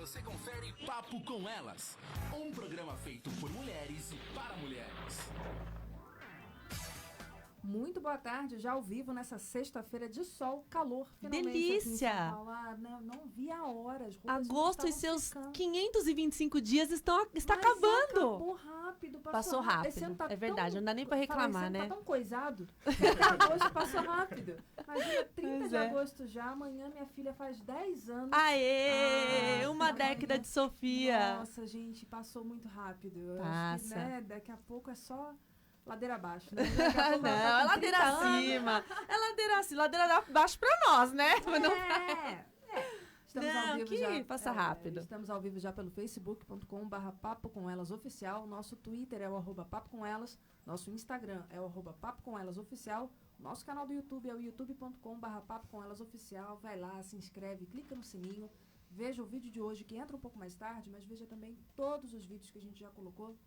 você confere Papo com Elas, um programa feito por mulheres e para mulheres. Muito boa tarde, já ao vivo nessa sexta-feira de sol, calor, finalmente. Delícia! Aqui em São Paulo. Não vi a hora. As roupas Agosto e seus secando. 525 dias está Mas acabando. Acabou rápido, Passou rápido. Esse ano tá É verdade, não dá nem pra reclamar, né? Tá tão coisado. Agosto passou rápido. Imagina, 30 Pois de é. agosto já. Amanhã minha filha faz 10 anos. Aê! Uma amanhã. década de Sofia. Nossa, gente, passou muito rápido. Eu acho que, Passa. né, daqui a pouco é só ladeira abaixo. Né? Daqui a pouco Não, ela tá é com ladeira 30 anos. acima. É ladeira acima, ladeira abaixo pra nós, né? Mas não- Estamos Não, ao vivo que já. passa rápido. Estamos ao vivo já pelo facebook.com/papo com elas oficial. Nosso Twitter é o @papo com elas. Nosso Instagram é o @papo com elas oficial. Nosso canal do YouTube é o youtube.com/papo com elas oficial. Vai lá, se inscreve, clica no sininho. Veja o vídeo de hoje que entra um pouco mais tarde, mas veja também todos os vídeos que a gente já colocou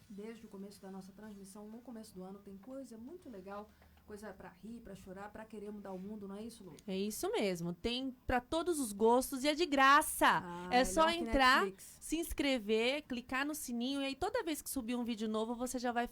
desde o começo da nossa transmissão, no começo do ano. Tem coisa muito legal, coisa pra rir, pra chorar, pra querer mudar o mundo, não é isso, Lu? É isso mesmo. Tem pra todos os gostos e é de graça. É só melhor que entrar, Netflix. se inscrever, clicar no sininho e aí toda vez que subir um vídeo novo, você já vai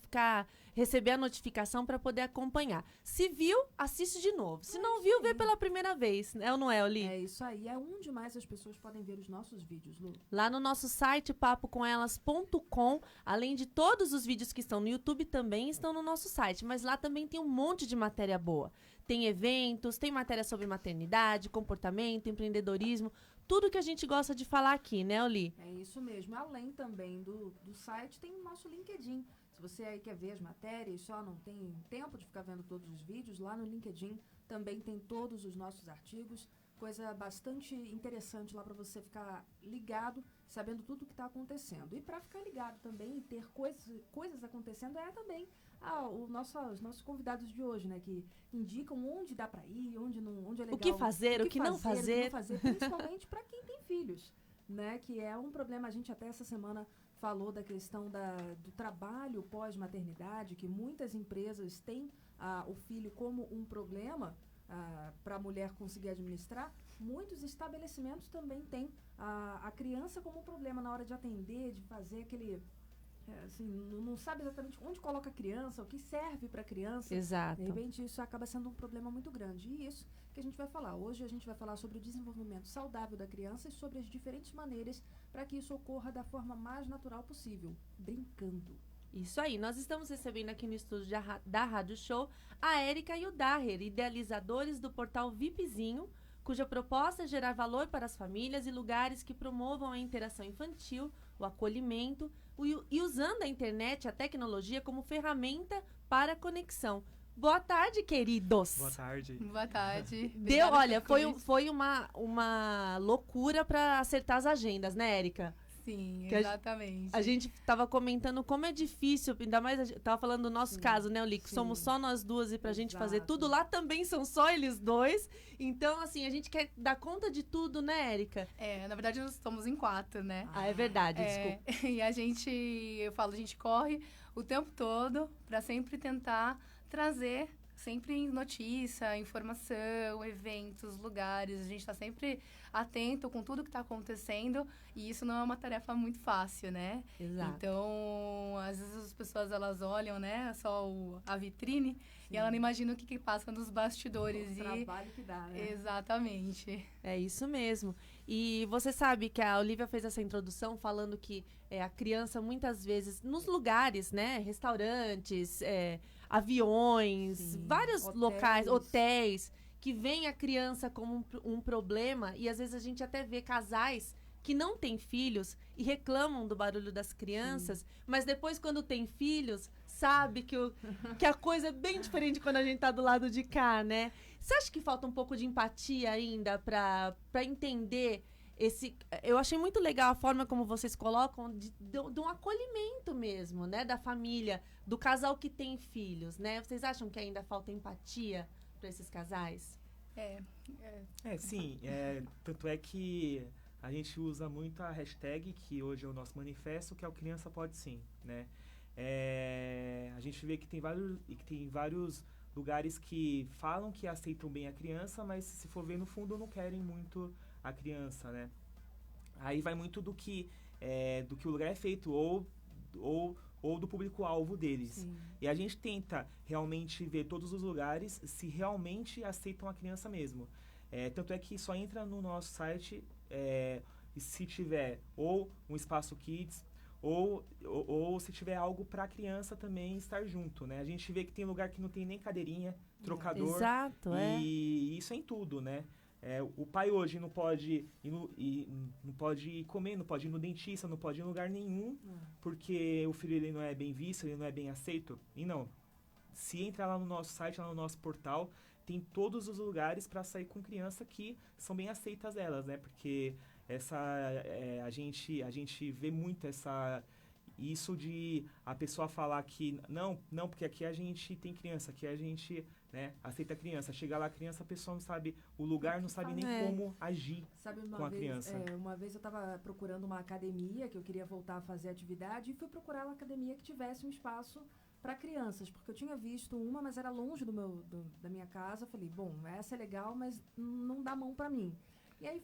receber a notificação para poder acompanhar. Se viu, assiste de novo. Se não viu, vê pela primeira vez. É ou não é, Oli? É isso aí. É onde mais as pessoas podem ver os nossos vídeos, Lu? Lá no nosso site papocomelas.com, além de todos os vídeos que estão no YouTube também estão no nosso site, mas lá também tem um monte de matéria boa. Tem eventos, tem matéria sobre maternidade, comportamento, empreendedorismo, tudo que a gente gosta de falar aqui, né, Oli? É isso mesmo. Além também do site, tem o nosso LinkedIn. Se você aí quer ver as matérias, só não tem tempo de ficar vendo todos os vídeos, lá no LinkedIn também tem todos os nossos artigos. Coisa bastante interessante lá para você ficar ligado, sabendo tudo o que está acontecendo. E para ficar ligado também e ter coisas acontecendo é também os nossos convidados de hoje, né? Que indicam onde dá para ir, onde é legal. O que fazer, o que não fazer. Principalmente para quem tem filhos, né? Que é um problema. A gente até essa semana falou da questão do trabalho pós-maternidade, que muitas empresas têm o filho como um problema para a mulher conseguir administrar. Muitos estabelecimentos também têm a criança como um problema na hora de atender, de fazer aquele... assim, não sabe exatamente onde coloca a criança, o que serve para a criança. Exato. De repente, isso acaba sendo um problema muito grande. E isso que a gente vai falar. Hoje a gente vai falar sobre o desenvolvimento saudável da criança e sobre as diferentes maneiras para que isso ocorra da forma mais natural possível, brincando. Isso aí, nós estamos recebendo aqui no estúdio da Rádio Show a Érica e o Daher, idealizadores do portal VIPzinho, cuja proposta é gerar valor para as famílias e lugares que promovam a interação infantil, o acolhimento e usando a internet e a tecnologia como ferramenta para a conexão. Boa tarde, queridos! Boa tarde. Boa tarde. Deu, Obrigada olha, pelo convite. foi uma loucura para acertar as agendas, né, Érica? Sim, que exatamente. A gente tava comentando como é difícil, ainda mais a gente tava falando do nosso caso, né, Oli? Que sim. somos só nós duas e pra gente fazer Exato. tudo. Lá também são só eles dois. Então, assim, a gente quer dar conta de tudo, né, Érica? Na verdade, nós estamos em 4, né? Ah, é verdade, desculpa. E a gente corre o tempo todo para sempre tentar trazer sempre notícia, informação, eventos, lugares. A gente está sempre atento com tudo que está acontecendo e isso não é uma tarefa muito fácil, né? Exato. Então, às vezes as pessoas elas olham, né, só a vitrine e ela não imagina o que passa nos bastidores. O trabalho que dá, né? Exatamente. É isso mesmo. E você sabe que a Olivia fez essa introdução falando que a criança muitas vezes, nos lugares, né, restaurantes, aviões, Sim, vários hotéis. locais, hotéis, que vem a criança como um problema e às vezes a gente até vê casais que não têm filhos e reclamam do barulho das crianças, mas depois quando tem filhos, sabe que a coisa é bem diferente quando a gente tá do lado de cá, né? Você acha que falta um pouco de empatia ainda pra entender esse... Eu achei muito legal a forma como vocês colocam de um acolhimento mesmo, né? Da família, do casal que tem filhos, né? Vocês acham que ainda falta empatia para esses casais? Sim. Tanto é que a gente usa muito a hashtag, que hoje é o nosso manifesto, que é o Criança Pode Sim, né? A gente vê que tem vários lugares que falam que aceitam bem a criança, mas se for ver no fundo não querem muito a criança, né? Aí vai muito do que o lugar é feito, ou do público-alvo deles. Sim. E a gente tenta realmente ver todos os lugares se realmente aceitam a criança mesmo. Tanto é que só entra no nosso site se tiver ou um espaço kids, ou se tiver algo para a criança também estar junto, né? A gente vê que tem lugar que não tem nem cadeirinha, trocador. Exato, E isso é em tudo, né? O pai hoje não pode não pode ir comer, não pode ir no dentista, não pode ir em lugar nenhum, porque o filho ele não é bem visto, ele não é bem aceito. E não. Se entrar lá no nosso site, lá no nosso portal, tem todos os lugares para sair com criança que são bem aceitas elas, né? Porque a gente vê muito isso de a pessoa falar que não, porque aqui a gente tem criança, aqui a gente, né, aceita a criança. Chega lá a criança, a pessoa não sabe o lugar, não sabe nem como agir. Sabe, com a criança. Uma vez eu estava procurando uma academia, que eu queria voltar a fazer atividade, e fui procurar uma academia que tivesse um espaço para crianças, porque eu tinha visto uma, mas era longe da minha casa. Eu falei, bom, essa é legal, mas não dá mão para mim. E aí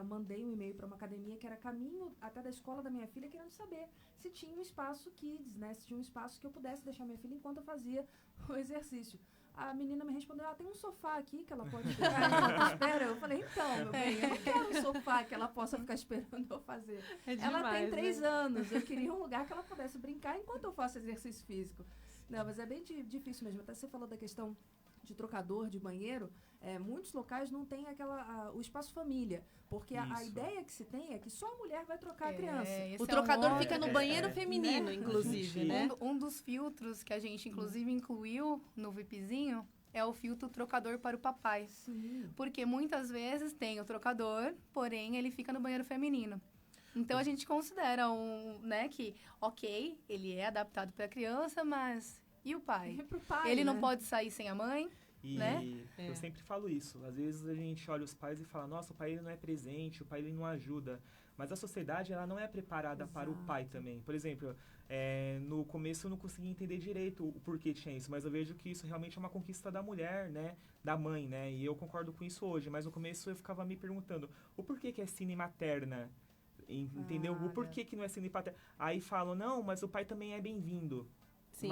mandei um e-mail para uma academia que era caminho até da escola da minha filha, querendo saber se tinha um espaço kids, né? Se tinha um espaço que eu pudesse deixar minha filha enquanto eu fazia o exercício. A menina me respondeu, tem um sofá aqui que ela pode ficar enquanto espera. Eu falei, então, meu bem, eu não quero um sofá que ela possa ficar esperando eu fazer. Ela tem 3 anos, eu queria um lugar que ela pudesse brincar enquanto eu faço exercício físico. Não, mas é bem difícil mesmo. Até você falou da questão de trocador, de banheiro. Muitos locais não tem o espaço família, porque a ideia que se tem é que só a mulher vai trocar a criança. O trocador fica no banheiro feminino, inclusive, né? Um dos filtros que a gente, inclusive, incluiu no VIPzinho é o filtro trocador para o papai. Sim. Porque muitas vezes tem o trocador, porém ele fica no banheiro feminino. Então a gente considera que, ok, ele é adaptado para a criança, mas e o pai? Pro pai, ele não né? pode sair sem a mãe? E né? eu sempre falo isso. Às vezes a gente olha os pais e fala, nossa, o pai ele não é presente, o pai ele não ajuda. Mas a sociedade ela não é preparada para o pai também. Por exemplo, no começo eu não conseguia entender direito o porquê tinha isso, mas eu vejo que isso realmente é uma conquista da mulher, né? Da mãe, né? E eu concordo com isso hoje. Mas no começo eu ficava me perguntando, o porquê que é cine materna? Entendeu? O porquê que não é cine paterna? Aí falam, não, mas o pai também é bem-vindo. Sim.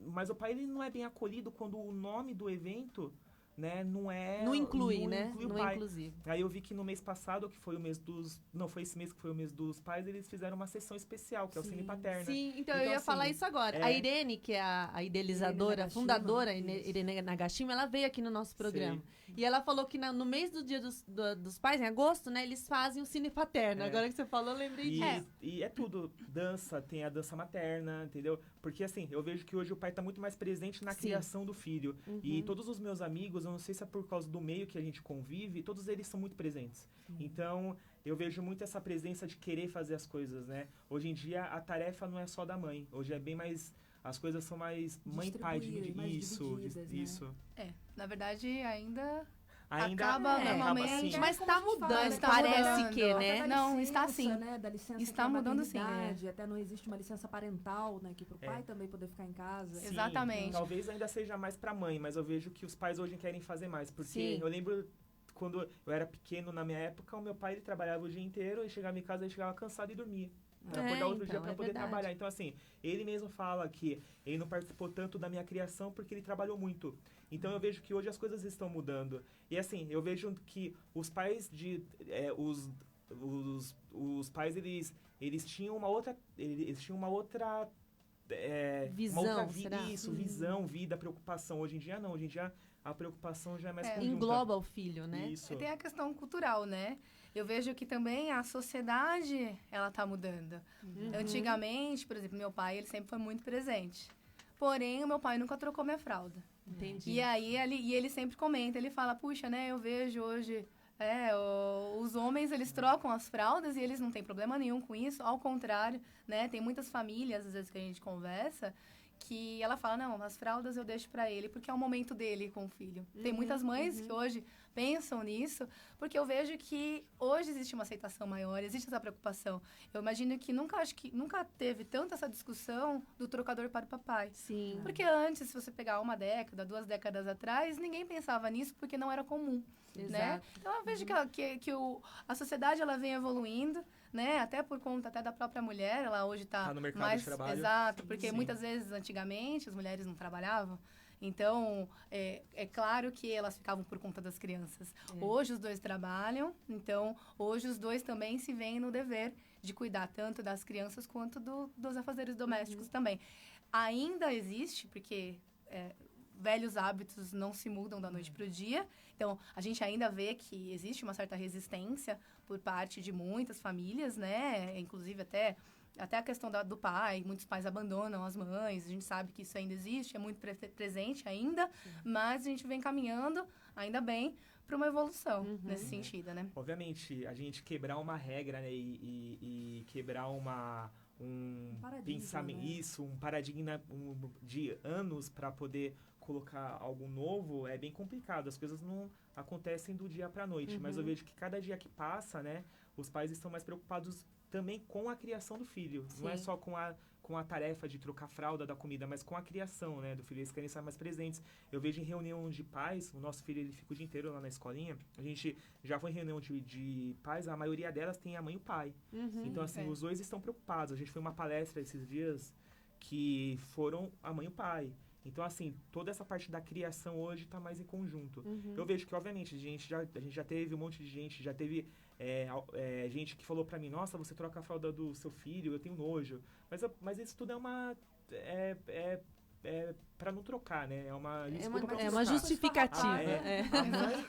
Mas o pai ele não é bem acolhido quando o nome do evento, né, não inclui, né? Inclui o não pai. é inclusivo. Aí eu vi que no mês passado, que foi o mês dos... Não, foi esse mês que foi o mês dos pais, eles fizeram uma sessão especial, que é o Cine Paterna. Sim, então eu ia assim, falar isso agora. A Irene, que é a idealizadora, a fundadora, Irene Nagashima, ela veio aqui no nosso programa. Sim. E ela falou que no mês do Dia dos Pais, em agosto, né, eles fazem o Cine Paterna. Agora que você falou, eu lembrei disso. E é tudo. Dança, tem a dança materna, entendeu? Porque, assim, eu vejo que hoje o pai tá muito mais presente na criação do filho. E todos os meus amigos, eu não sei se é por causa do meio que a gente convive, todos eles são muito presentes. Então, eu vejo muito essa presença de querer fazer as coisas, né? Hoje em dia, a tarefa não é só da mãe. Hoje é bem mais... As coisas são mais mãe e pai. Isso. Na verdade, ainda acaba normalmente, assim. Mas tá mudando, mas tá parece mudando. que, né? Não, está sim. Né, da licença Está mudando sim. Até não existe uma licença parental, né? Que pro pai também poder ficar em casa. Sim, exatamente. Talvez ainda seja mais pra mãe, mas eu vejo que os pais hoje querem fazer mais. Porque eu lembro quando eu era pequeno, na minha época, o meu pai ele trabalhava o dia inteiro e chegava em casa e chegava cansado e dormia. Pra acordar outro dia pra poder trabalhar. Então, assim, ele mesmo fala que ele não participou tanto da minha criação porque ele trabalhou muito. Então, eu vejo que hoje as coisas estão mudando. E, assim, eu vejo que os pais os pais, eles tinham uma outra... Eles tinham uma outra... visão, uma outra será? Visão, vida, preocupação. Hoje em dia, não. Hoje em dia, a preocupação já é mais conjunta. Engloba o filho, né? Isso. E tem a questão cultural, né? Eu vejo que também a sociedade, ela tá mudando. Antigamente, por exemplo, meu pai, ele sempre foi muito presente. Porém, o meu pai nunca trocou minha fralda. Entendi. E aí, ele sempre comenta, ele fala, puxa, né, eu vejo hoje... os homens, eles trocam as fraldas e eles não têm problema nenhum com isso. Ao contrário, né? Tem muitas famílias, às vezes, que a gente conversa, que ela fala, não, as fraldas eu deixo para ele, porque é o momento dele com o filho. Tem muitas mães que hoje pensam nisso, porque eu vejo que hoje existe uma aceitação maior, existe essa preocupação. Eu imagino que nunca teve tanta essa discussão do trocador para o papai. Sim. Porque antes, se você pegar 1 década, 2 décadas atrás, ninguém pensava nisso porque não era comum, né? Então eu vejo que a sociedade ela vem evoluindo, né? Até por conta até da própria mulher, ela hoje está no mercado mais de trabalho. exato, porque Sim. muitas vezes antigamente as mulheres não trabalhavam. Então, é claro que elas ficavam por conta das crianças. Hoje os 2 trabalham, então hoje os 2 também se veem no dever de cuidar tanto das crianças quanto dos afazeres domésticos também. Ainda existe, porque velhos hábitos não se mudam da noite para o dia. Então, a gente ainda vê que existe uma certa resistência por parte de muitas famílias, né? Inclusive até a questão do pai, muitos pais abandonam as mães, a gente sabe que isso ainda existe, é muito presente ainda, mas a gente vem caminhando, ainda bem, para uma evolução nesse sentido, né? Obviamente, a gente quebrar uma regra, né, e quebrar um pensamento, né? um paradigma de anos para poder colocar algo novo é bem complicado. As coisas não acontecem do dia para a noite, mas eu vejo que cada dia que passa, né, os pais estão mais preocupados também com a criação do filho. Sim. Não é só com a tarefa de trocar a fralda da comida, mas com a criação, né, do filho. Eles querem estar mais presentes. Eu vejo em reunião de pais, o nosso filho ele fica o dia inteiro lá na escolinha. A gente já foi em reunião de pais, a maioria delas tem a mãe e o pai. Então, assim, os 2 estão preocupados. A gente foi uma palestra esses dias que foram a mãe e o pai. Então, assim, toda essa parte da criação hoje está mais em conjunto. Eu vejo que, obviamente, a gente já teve um monte de gente, já teve gente que falou pra mim, nossa, você troca a fralda do seu filho, eu tenho nojo. Mas isso tudo é pra não trocar, né? É uma desculpa pra uma trocar. justificativa.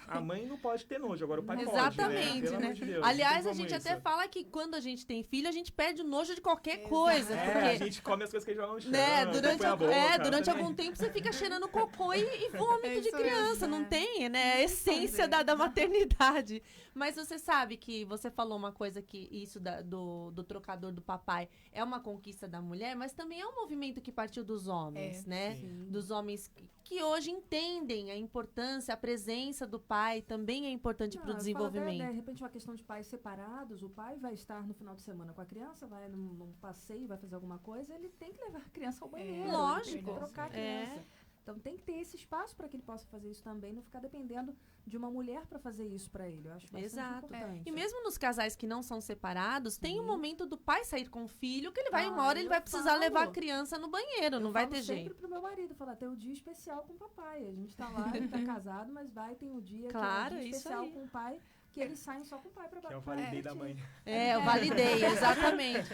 A mãe não pode ter nojo, agora o pai Exatamente, pode, né? Pelo né? amor de Deus, Aliás, não a tem gente como até isso. fala que quando a gente tem filho, a gente perde o nojo de qualquer coisa. A Porque, gente come as coisas que a gente joga no chão. né, põe durante a boca, algum tempo você fica cheirando cocô e vômito É de isso criança. mesmo, Não né? tem, né? A essência da maternidade. Mas você sabe que você falou uma coisa que isso do trocador do papai é uma conquista da mulher, mas também é um movimento que partiu dos homens, né? Sim. Dos homens que hoje entendem a importância, a presença do pai também é importante para o desenvolvimento. De repente, uma questão de pais separados, o pai vai estar no final de semana com a criança, vai num passeio, vai fazer alguma coisa, ele tem que levar a criança ao banheiro. Lógico. Tem que trocar a criança. Então tem que ter esse espaço para que ele possa fazer isso também, não ficar dependendo de uma mulher para fazer isso para ele. Eu acho bastante importante. E mesmo nos casais que não são separados, tem um momento do pai sair com o filho, que ele vai uma hora, ele vai precisar levar a criança no banheiro, não vai ter jeito. Eu sempre pro meu marido, falar, tem um dia especial com o papai. A gente tá lá, ele tá casado, mas tem um dia claro, que é um dia isso especial aí. com o pai, que eles saem só com o pai pra Que é o validei da mãe. Eu validei, exatamente.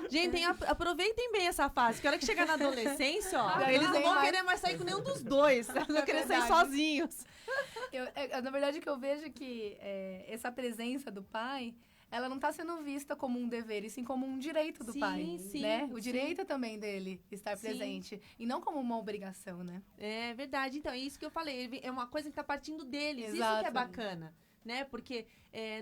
Gente, aproveitem bem essa fase, que a hora que chegar na adolescência, ó, eles não vão querer mais sair com nenhum dos dois, eles vão querer sair sozinhos. Na verdade, que eu vejo que essa presença do pai, ela não está sendo vista como um dever, e sim como um direito do pai, né? O direito também dele estar presente, e não como uma obrigação, né? É verdade. Então, é isso que eu falei. É uma coisa que está partindo deles. Exato. Isso que é bacana. Né? Porque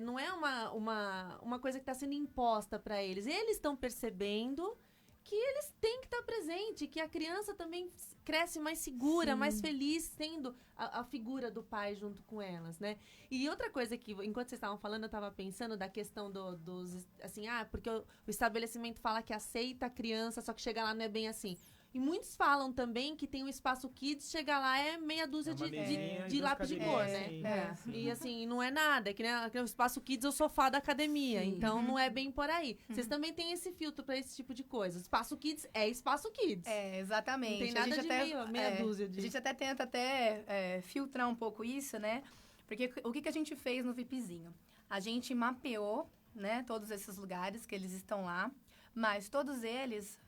não é uma coisa que está sendo imposta para eles. Eles estão percebendo que eles têm que estar presente, que a criança também cresce mais segura, mais feliz, tendo a figura do pai junto com elas, né? E outra coisa que, enquanto vocês estavam falando, eu estava pensando da questão dos... Assim, porque o estabelecimento fala que aceita a criança, só que chega lá não é bem assim. E muitos falam também que tem o espaço kids, chega lá é meia dúzia de lápis de cor, né? E assim, não é nada, que né, o espaço kids é o sofá da academia, então não é bem por aí. Vocês também têm esse filtro para esse tipo de coisa. Espaço kids é espaço kids. Exatamente. Não tem nada de meia dúzia de... A gente até tenta filtrar um pouco isso, né? Porque o que a gente fez no VIPzinho? A gente mapeou, né, todos esses lugares que eles estão lá, mas todos eles...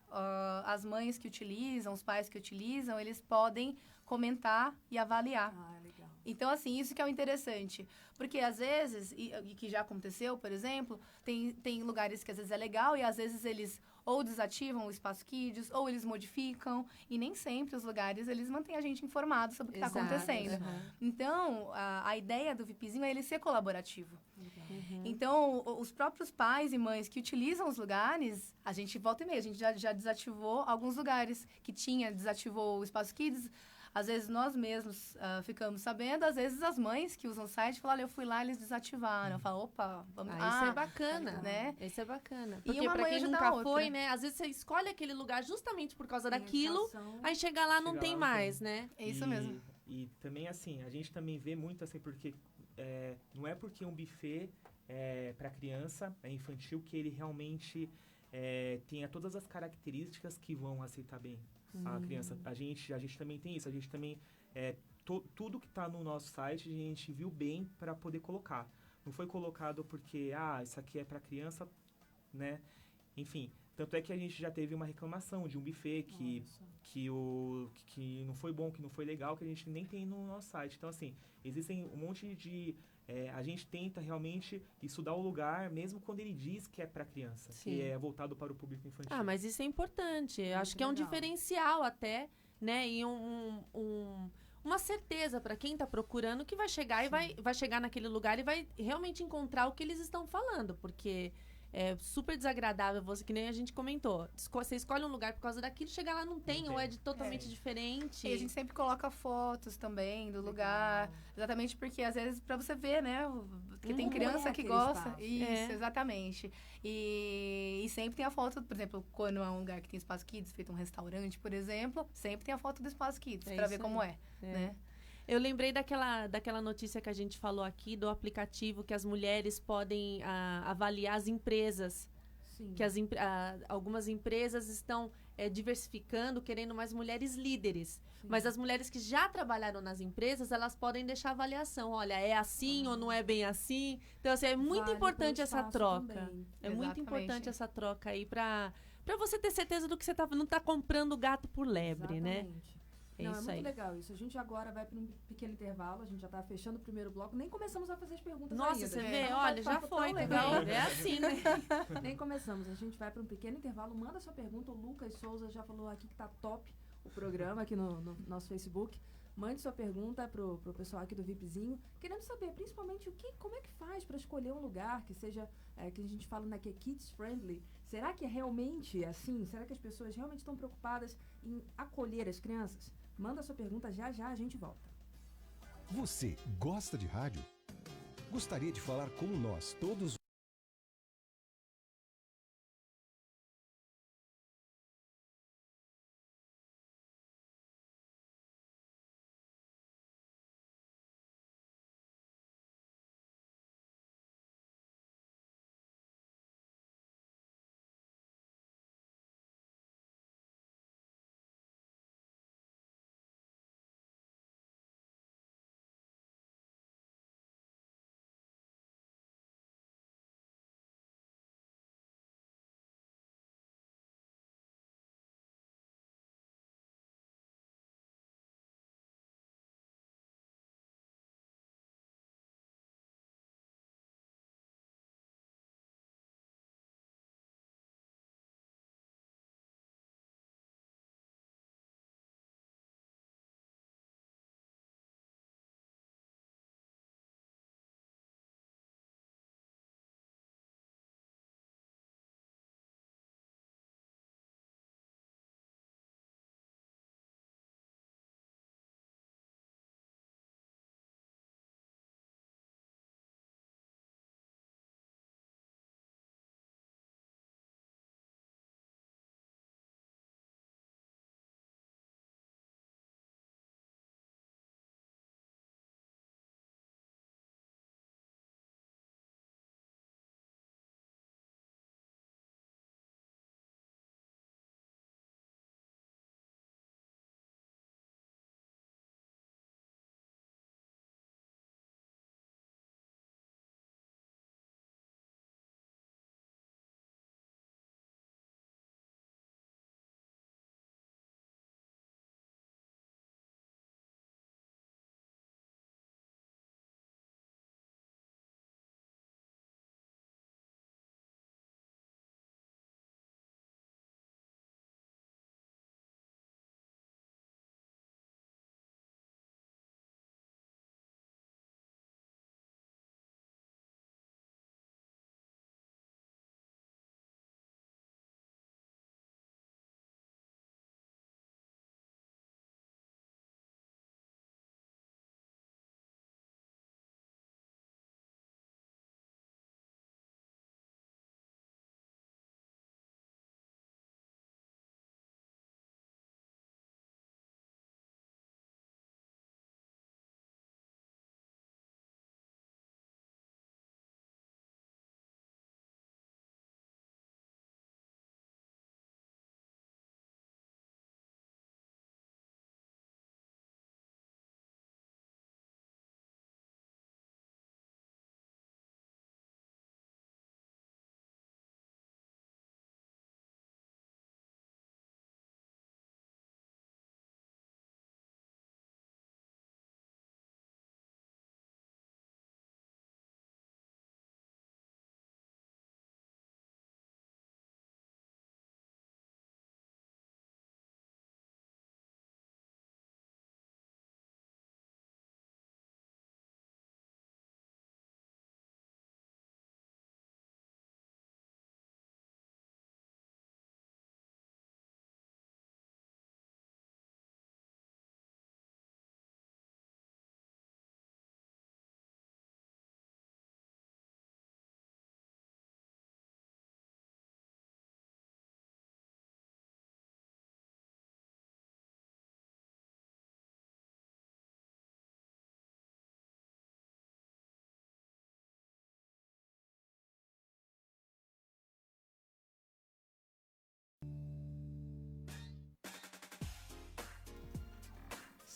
as mães que utilizam, os pais que utilizam, eles podem comentar e avaliar. Legal. Então, assim, isso que é o interessante. Porque, às vezes, e que já aconteceu, por exemplo, tem lugares que às vezes é legal e às vezes eles ou desativam o espaço Kids, ou eles modificam. E nem sempre os lugares, eles mantêm a gente informado sobre o que está Exato, acontecendo. uhum. Então, a ideia do VIPzinho é ele ser colaborativo. Uhum. Então, os próprios pais e mães que utilizam os lugares, a gente volta e meia, a gente já desativou alguns lugares que desativou o Espaço Kids. Às vezes nós mesmos ficamos sabendo, às vezes as mães que usam o site falam, olha, eu fui lá, eles desativaram. Eu falo, opa, vamos... Isso é bacana, né? Isso é bacana. E Porque uma pra mãe quem ajuda a nunca outra. foi, né? Às vezes você escolhe aquele lugar justamente por causa daquilo, Indicação. aí chega lá não Chega tem lá, não mais, tem. né? É isso mesmo. E também, assim, a gente também vê muito, assim, porque não é porque um buffet para criança, é infantil, que ele realmente tenha todas as características que vão aceitar bem a criança. A gente também tem isso, a gente também... tudo que está no nosso site, a gente viu bem para poder colocar. Não foi colocado porque, isso aqui é para criança, né? Enfim, tanto é que a gente já teve uma reclamação de um buffet que não foi bom, que não foi legal, que a gente nem tem no nosso site. Então, assim, existem um monte de... a gente tenta realmente estudar o lugar, mesmo quando ele diz que é para criança, Sim. que é voltado para o público infantil. Mas isso é importante. Eu acho que é um legal. diferencial até, né? E uma certeza para quem está procurando que vai chegar e vai chegar naquele lugar e vai realmente encontrar o que eles estão falando, porque é super desagradável, que nem a gente comentou. Você escolhe um lugar por causa daquilo, chega lá não tem, ou é totalmente diferente. E a gente sempre coloca fotos também do lugar, exatamente porque às vezes para você ver, né? Porque tem criança que aquele gosta. espaço. Isso, exatamente. E sempre tem a foto, por exemplo, quando é um lugar que tem espaço Kids, feito um restaurante, por exemplo, sempre tem a foto do espaço Kids para ver isso como aí. né? Eu lembrei daquela notícia que a gente falou aqui, do aplicativo que as mulheres podem avaliar as empresas. Sim. Que algumas empresas estão diversificando, querendo mais mulheres líderes. Sim. Mas as mulheres que já trabalharam nas empresas, elas podem deixar avaliação. Olha, é assim ou não é bem assim? Então, assim, é muito Vale importante pelo essa espaço troca. também. É muito Exatamente. importante essa troca aí para você ter certeza do que você não tá comprando gato por lebre, né? Exatamente. É Não, isso é muito aí. legal isso. A gente agora vai para um pequeno intervalo, a gente já está fechando o primeiro bloco, nem começamos a fazer as perguntas Nossa, ainda. você Tá vê? um Olha, já bate-papo tão foi legal. também. É assim, né? Nem começamos. A gente vai para um pequeno intervalo. Manda sua pergunta. O Lucas Souza já falou aqui que tá top o programa aqui no nosso Facebook. Mande sua pergunta pro pessoal aqui do VIPzinho. Queremos saber, principalmente, como é que faz para escolher um lugar que seja, que a gente fala, né, que é kids friendly. Será que é realmente assim? Será que as pessoas realmente estão preocupadas em acolher as crianças? Manda sua pergunta, já a gente volta. Você gosta de rádio? Gostaria de falar como nós, todos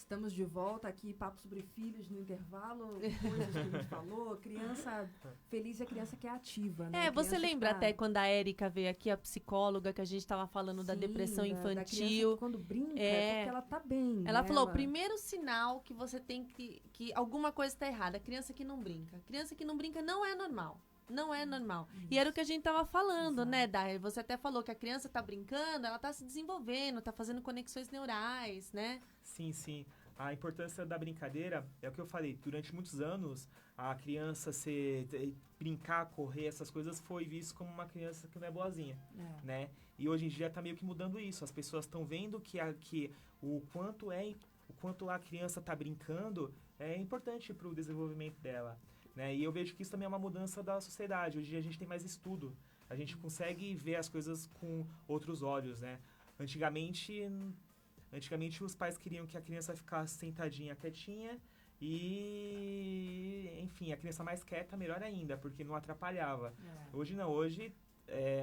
Estamos de volta aqui, papo sobre filhos no intervalo, coisas que a gente falou. Criança feliz é criança que é ativa, né? Você Criança lembra que tá... até quando a Érica veio aqui, a psicóloga, que a gente estava falando da depressão Da infantil. criança que quando brinca é porque ela tá bem. Ela né? falou, o primeiro sinal que você tem que alguma coisa está errada, criança que não brinca. Criança que não brinca não é normal. Não é normal. E era o que a gente tava falando, né, Dai? Você até falou que a criança tá brincando, ela tá se desenvolvendo, tá fazendo conexões neurais, né? Sim, sim. A importância da brincadeira é o que eu falei. Durante muitos anos, a criança brincar, correr, essas coisas foi visto como uma criança que não é boazinha, né? E hoje em dia tá meio que mudando isso. As pessoas estão vendo que o quanto a criança tá brincando é importante para o desenvolvimento dela, né? E eu vejo que isso também é uma mudança da sociedade. Hoje em dia a gente tem mais estudo. A gente consegue ver as coisas com outros olhos, né? Antigamente os pais queriam que a criança ficasse sentadinha, quietinha e, enfim, a criança mais quieta, melhor ainda, porque não atrapalhava. Hoje não, hoje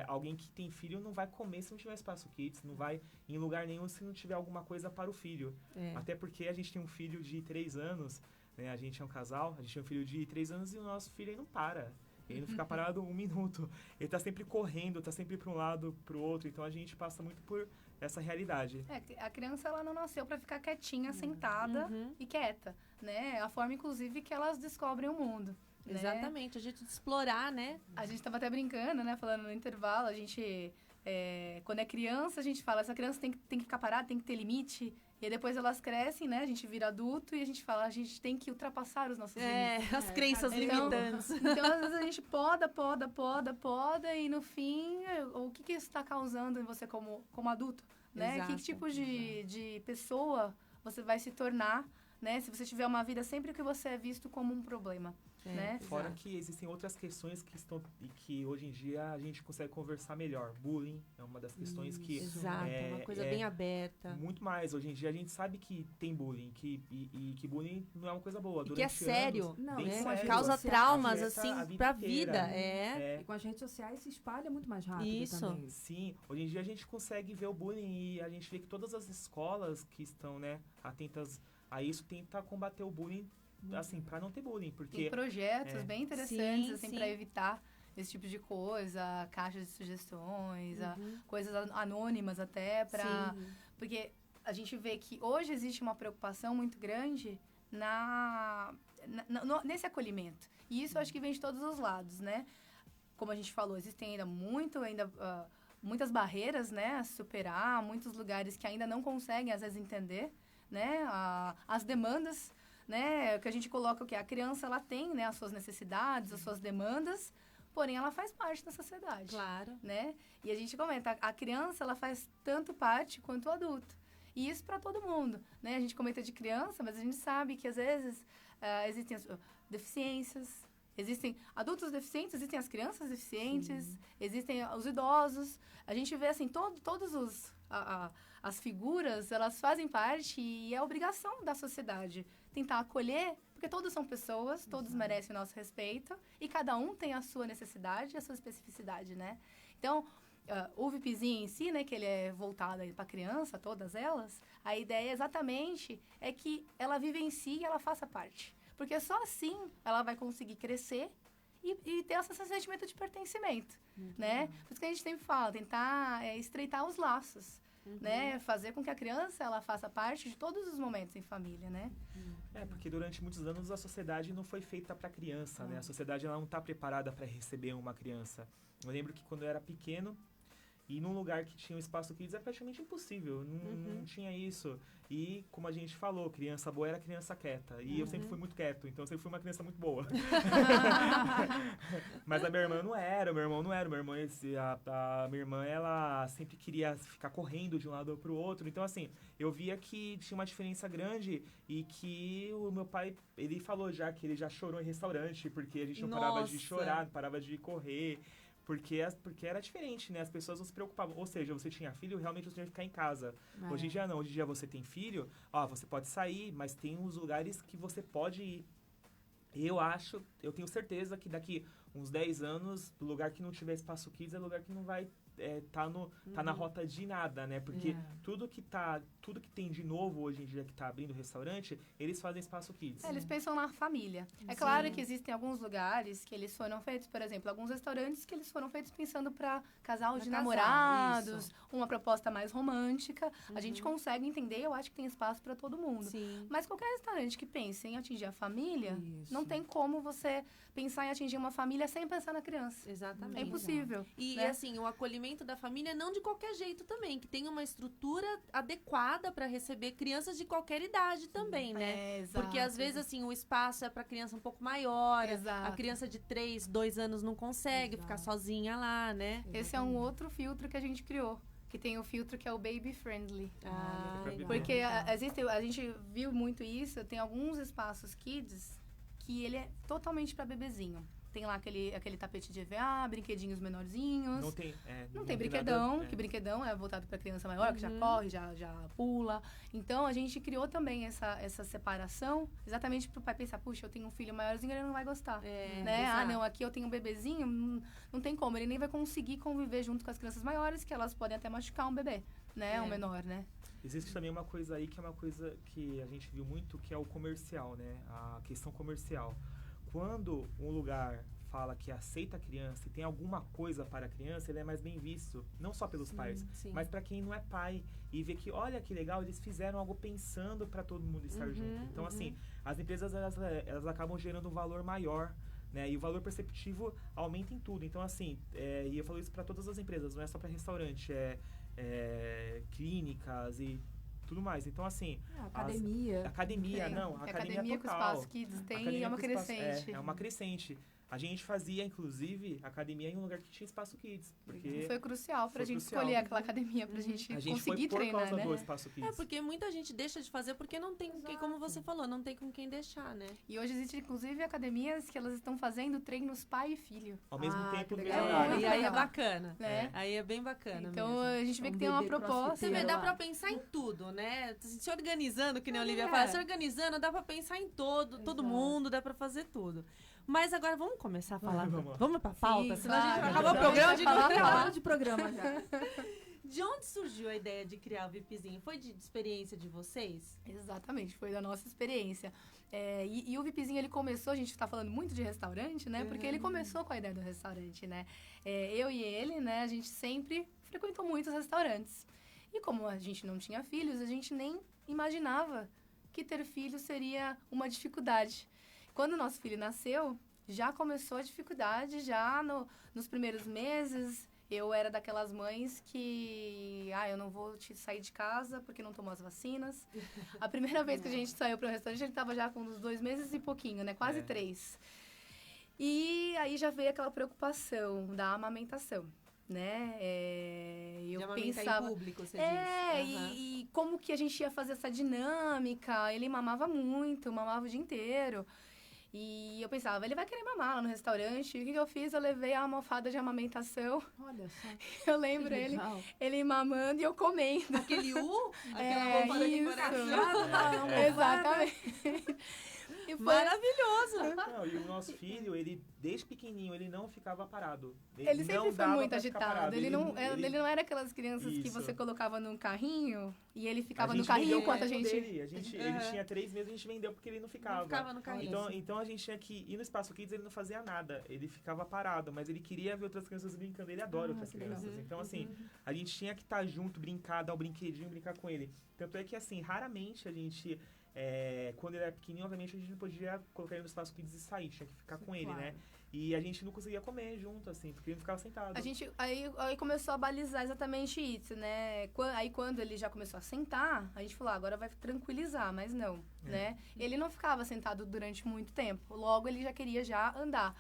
alguém que tem filho não vai comer se não tiver espaço kids, não vai em lugar nenhum se não tiver alguma coisa para o filho. Até porque a gente tem um filho de 3 anos, né? A gente é um casal, a gente tem um filho de 3 anos e o nosso filho aí não para. Ele não fica parado 1 minuto. Ele tá sempre correndo, tá sempre para um lado, para o outro. Então a gente passa muito por essa realidade. A criança, ela não nasceu para ficar quietinha, sentada e quieta, né? É a forma, inclusive, que elas descobrem o mundo. Né? Exatamente, a gente explorar, né? A gente tava até brincando, né? Falando no intervalo, a gente... quando é criança, a gente fala, essa criança tem que ficar parada, tem que ter limite. E aí depois elas crescem, né? A gente vira adulto e a gente fala, a gente tem que ultrapassar os nossos limites. As crenças limitantes. Então, às vezes, a gente poda e no fim, o que isso está causando em você como adulto? Né? Exato, que tipo de pessoa você vai se tornar, né? Se você tiver uma vida sempre que você é visto como um problema. Né? Fora que existem outras questões que hoje em dia a gente consegue conversar melhor. Bullying é uma das questões que... Exato, é uma coisa bem aberta. Muito mais. Hoje em dia a gente sabe que tem bullying, e que bullying não é uma coisa boa. E que é sério, sério, causa traumas, assim, pra inteira. vida. E com as redes sociais se espalha muito mais rápido Isso. também. Sim, hoje em dia a gente consegue ver o bullying e a gente vê que todas as escolas que estão, né, atentas a isso tentam combater o bullying, assim, para não ter bullying, porque... Tem projetos bem interessantes, Sim, assim, sim. para evitar esse tipo de coisa, caixas de sugestões, coisas anônimas até, porque a gente vê que hoje existe uma preocupação muito grande nesse acolhimento. E isso eu acho que vem de todos os lados, né? Como a gente falou, existem ainda muitas barreiras, né, a superar, muitos lugares que ainda não conseguem, às vezes, entender, né, as demandas, né, que a gente coloca o quê? A criança, ela tem, né, as suas necessidades, as suas demandas, porém, ela faz parte da sociedade. Claro. Né? E a gente comenta, a criança, ela faz tanto parte quanto o adulto. E isso para todo mundo, né? A gente comenta de criança, mas a gente sabe que, às vezes, existem as deficiências, existem adultos deficientes, existem as crianças deficientes, existem os idosos. A gente vê, assim, todos as figuras, elas fazem parte e é obrigação da sociedade tentar acolher, porque todos são pessoas, todos merecem o nosso respeito e cada um tem a sua necessidade e a sua especificidade, né? Então, o VIPzinho em si, né, que ele é voltado para criança, todas elas, a ideia exatamente é que ela vivencie e ela faça parte. Porque só assim ela vai conseguir crescer e ter esse sentimento de pertencimento, né? Por isso que a gente sempre fala, tentar estreitar os laços, né? Fazer com que a criança ela faça parte de todos os momentos em família, né? Porque durante muitos anos a sociedade não foi feita para criança, né? A sociedade ela não está preparada para receber uma criança. Eu lembro que quando eu era pequeno, e num lugar que tinha um espaço kids é praticamente impossível, não tinha isso. E, como a gente falou, criança boa era criança quieta. E eu sempre fui muito quieto, então eu sempre fui uma criança muito boa. Mas a minha irmã não era, Minha irmã, ela sempre queria ficar correndo de um lado para o outro. Então, assim, eu via que tinha uma diferença grande e que o meu pai, ele falou já que ele já chorou em restaurante, porque a gente não parava de chorar, não parava de correr. Porque era diferente, né? As pessoas não se preocupavam. Ou seja, você tinha filho, realmente você tinha que ficar em casa. Hoje em dia não. Hoje em dia você tem filho, você pode sair, mas tem uns lugares que você pode ir. Eu tenho certeza que daqui uns 10 anos, o lugar que não tiver espaço kids é o lugar que não vai tá na rota de nada, né? Porque tudo que tem de novo hoje em dia que tá abrindo restaurante, eles fazem espaço kids. Eles pensam na família. É claro que existem alguns lugares que eles foram feitos, por exemplo, alguns restaurantes que eles foram feitos pensando para casal de namorados, uma proposta mais romântica. A gente consegue entender, eu acho que tem espaço para todo mundo. Sim. Mas qualquer restaurante que pense em atingir a família, não tem como você pensar em atingir uma família sem pensar na criança. Exatamente. É impossível. E, né? assim, o acolhimento da família não de qualquer jeito também, que tenha uma estrutura adequada para receber crianças de qualquer idade também, né? Exato. Porque, às vezes, assim, o espaço é para criança um pouco maior, Exato. a criança de 3, 2 anos não consegue ficar sozinha lá, né? Esse é um outro filtro que a gente criou. Que tem o filtro que é o baby friendly. Legal. Porque a gente viu muito isso, tem alguns espaços kids que ele é totalmente para bebezinho. Tem lá aquele tapete de EVA, brinquedinhos menorzinhos. Não tem brinquedão, que brinquedão é voltado para criança maior, que já corre, já pula. Então, a gente criou também essa separação, exatamente para o pai pensar, puxa, eu tenho um filho maiorzinho, ele não vai gostar. Né? Exato. Não, aqui eu tenho um bebezinho, não tem como. Ele nem vai conseguir conviver junto com as crianças maiores, que elas podem até machucar um bebê, né? Um menor, né? Existe também uma coisa aí que é uma coisa que a gente viu muito, que é o comercial, né? A questão comercial. Quando um lugar fala que aceita a criança e tem alguma coisa para a criança, ele é mais bem visto. Não só pelos pais, mas para quem não é pai. E vê que, olha que legal, eles fizeram algo pensando para todo mundo estar junto. Então, assim, as empresas, elas acabam gerando um valor maior, né? E o valor perceptivo aumenta em tudo. Então, assim, e eu falo isso para todas as empresas, não é só para restaurante, clínicas e tudo mais. Então, assim... Academia. Academia Academia total. que o Espaço Kids tem é uma crescente. É uma crescente. A gente fazia, inclusive, academia em um lugar que tinha Espaço Kids. Porque foi crucial pra gente escolher aquela academia, pra gente conseguir treinar, por causa né? do Espaço Kids. Porque muita gente deixa de fazer porque não tem com quem, como você falou, não tem com quem deixar, né? E hoje existe, inclusive, academias que elas estão fazendo treinos pai e filho. Ao mesmo tempo, que mesmo legal. horário. E aí é legal. bacana. Né? Aí é bem bacana Então, mesmo. a gente vê que tem uma proposta. Você vê, lá. dá pra pensar em tudo, né? Se organizando, que nem a Olivia fala, se organizando, dá pra pensar em todo mundo, dá pra fazer tudo. Mas agora vamos começar a falar. Vamos pra pauta, Sim, senão a gente vai claro. acabar o programa de Falar. Meia hora de programa já. De onde surgiu a ideia de criar o VIPzinho? Foi de experiência de vocês? Exatamente, foi da nossa experiência. E o VIPzinho, ele começou, a gente tá falando muito de restaurante, né? Porque ele começou com a ideia do restaurante, né? Eu e ele, né, a gente sempre frequentou muitos restaurantes. E como a gente não tinha filhos, a gente nem imaginava que ter filhos seria uma dificuldade. Quando o nosso filho nasceu, já começou a dificuldade, já nos primeiros meses. Eu era daquelas mães que... eu não vou sair de casa porque não tomou as vacinas. A primeira vez que a gente saiu para o restaurante, ele estava já com uns 2 meses e pouquinho, né? Quase 3. E aí já veio aquela preocupação da amamentação, né? Eu de amamentar pensava... em público, você diz. E como que a gente ia fazer essa dinâmica? Ele mamava muito, mamava o dia inteiro. E eu pensava, ele vai querer mamar lá no restaurante. E o que eu fiz? Eu levei a almofada de amamentação. Olha só. Eu lembro ele mamando e eu comendo. Aquele aquela almofada de coração. Exatamente. E foi... Maravilhoso! Não, e o nosso filho, ele, desde pequenininho, ele não ficava parado. Ele sempre foi muito agitado. Ele não era aquelas crianças que Isso. você colocava num carrinho e ele ficava no carrinho enquanto a gente... Ele tinha 3 meses, a gente vendeu porque ele não ficava. Não ficava no carrinho. Então a gente tinha que ir no Espaço Kids, ele não fazia nada. Ele ficava parado, mas ele queria ver outras crianças brincando. Ele adora outras crianças. Então, assim, a gente tinha que estar junto, brincar, dar o brinquedinho, brincar com ele. Tanto é que, assim, raramente a gente... quando ele era pequenininho, obviamente, a gente não podia colocar ele no Espaço Kids e sair. Tinha que ficar com ele, né? E a gente não conseguia comer junto, assim, porque ele não ficava sentado. Aí começou a balizar exatamente isso, né? Aí quando ele já começou a sentar, a gente falou, agora vai tranquilizar, mas não, né? Ele não ficava sentado durante muito tempo. Logo, ele já queria andar.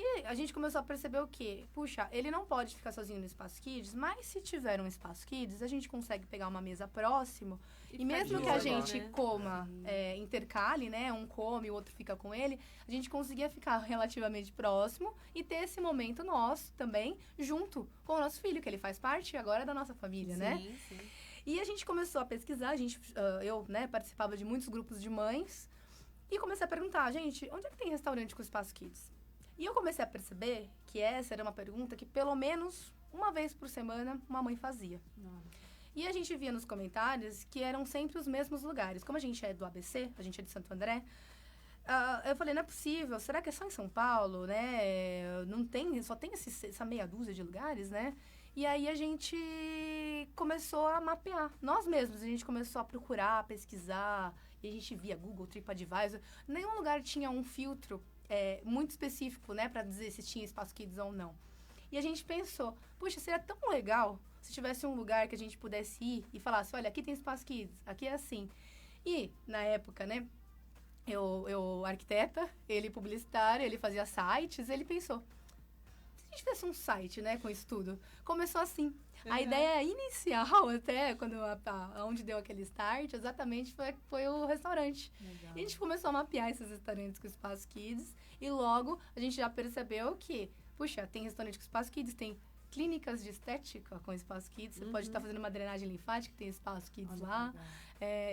E a gente começou a perceber o quê? Puxa, ele não pode ficar sozinho no Espaço Kids, mas se tiver um Espaço Kids, a gente consegue pegar uma mesa próximo e mesmo que a gente coma, intercale, né? Um come, o outro fica com ele, a gente conseguia ficar relativamente próximo e ter esse momento nosso também, junto com o nosso filho, que ele faz parte agora da nossa família, né? Sim. E a gente começou a pesquisar, eu, né, participava de muitos grupos de mães e comecei a perguntar, gente, onde é que tem restaurante com Espaço Kids? E eu comecei a perceber que essa era uma pergunta que pelo menos uma vez por semana, uma mãe fazia. E a gente via nos comentários que eram sempre os mesmos lugares. Como a gente é do ABC, a gente é de Santo André, eu falei, não é possível, será que é só em São Paulo, né? Não tem, só tem essa meia dúzia de lugares, né? E aí a gente começou a mapear. Nós mesmos, a gente começou a procurar, pesquisar, e a gente via Google, TripAdvisor. Nenhum lugar tinha um filtro muito específico, né? Pra dizer se tinha espaço kids ou não. E a gente pensou, puxa, seria tão legal se tivesse um lugar que a gente pudesse ir e falasse, olha, aqui tem espaço kids, aqui é assim. E, na época, né? Eu arquiteta, ele publicitário, ele fazia sites, ele pensou, se a gente fizesse um site, né, com isso tudo? Começou assim. A ideia inicial, até, onde deu aquele start, exatamente foi o restaurante. Legal. E a gente começou a mapear esses restaurantes com espaço kids, e logo a gente já percebeu que, puxa, tem restaurante com espaço kids, tem clínicas de estética com espaço kids, você pode estar fazendo uma drenagem linfática, tem espaço kids lá.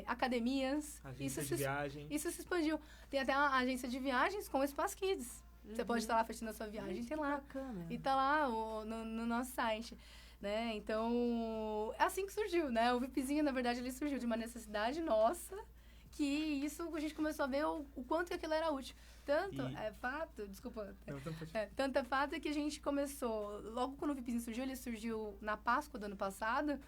Academias. Agência de viagem. Isso se expandiu. Tem até uma agência de viagens com espaço kids. Você pode estar lá fechando a sua viagem, tem lá. Bacana. E tá lá no nosso site. Né? Então, é assim que surgiu, né? O VIPzinho, na verdade, ele surgiu de uma necessidade nossa, que isso a gente começou a ver o quanto que aquilo era útil. Tanto é fato, desculpa. Tanto é fato que a gente começou, logo quando o VIPzinho surgiu, ele surgiu na Páscoa do ano passado,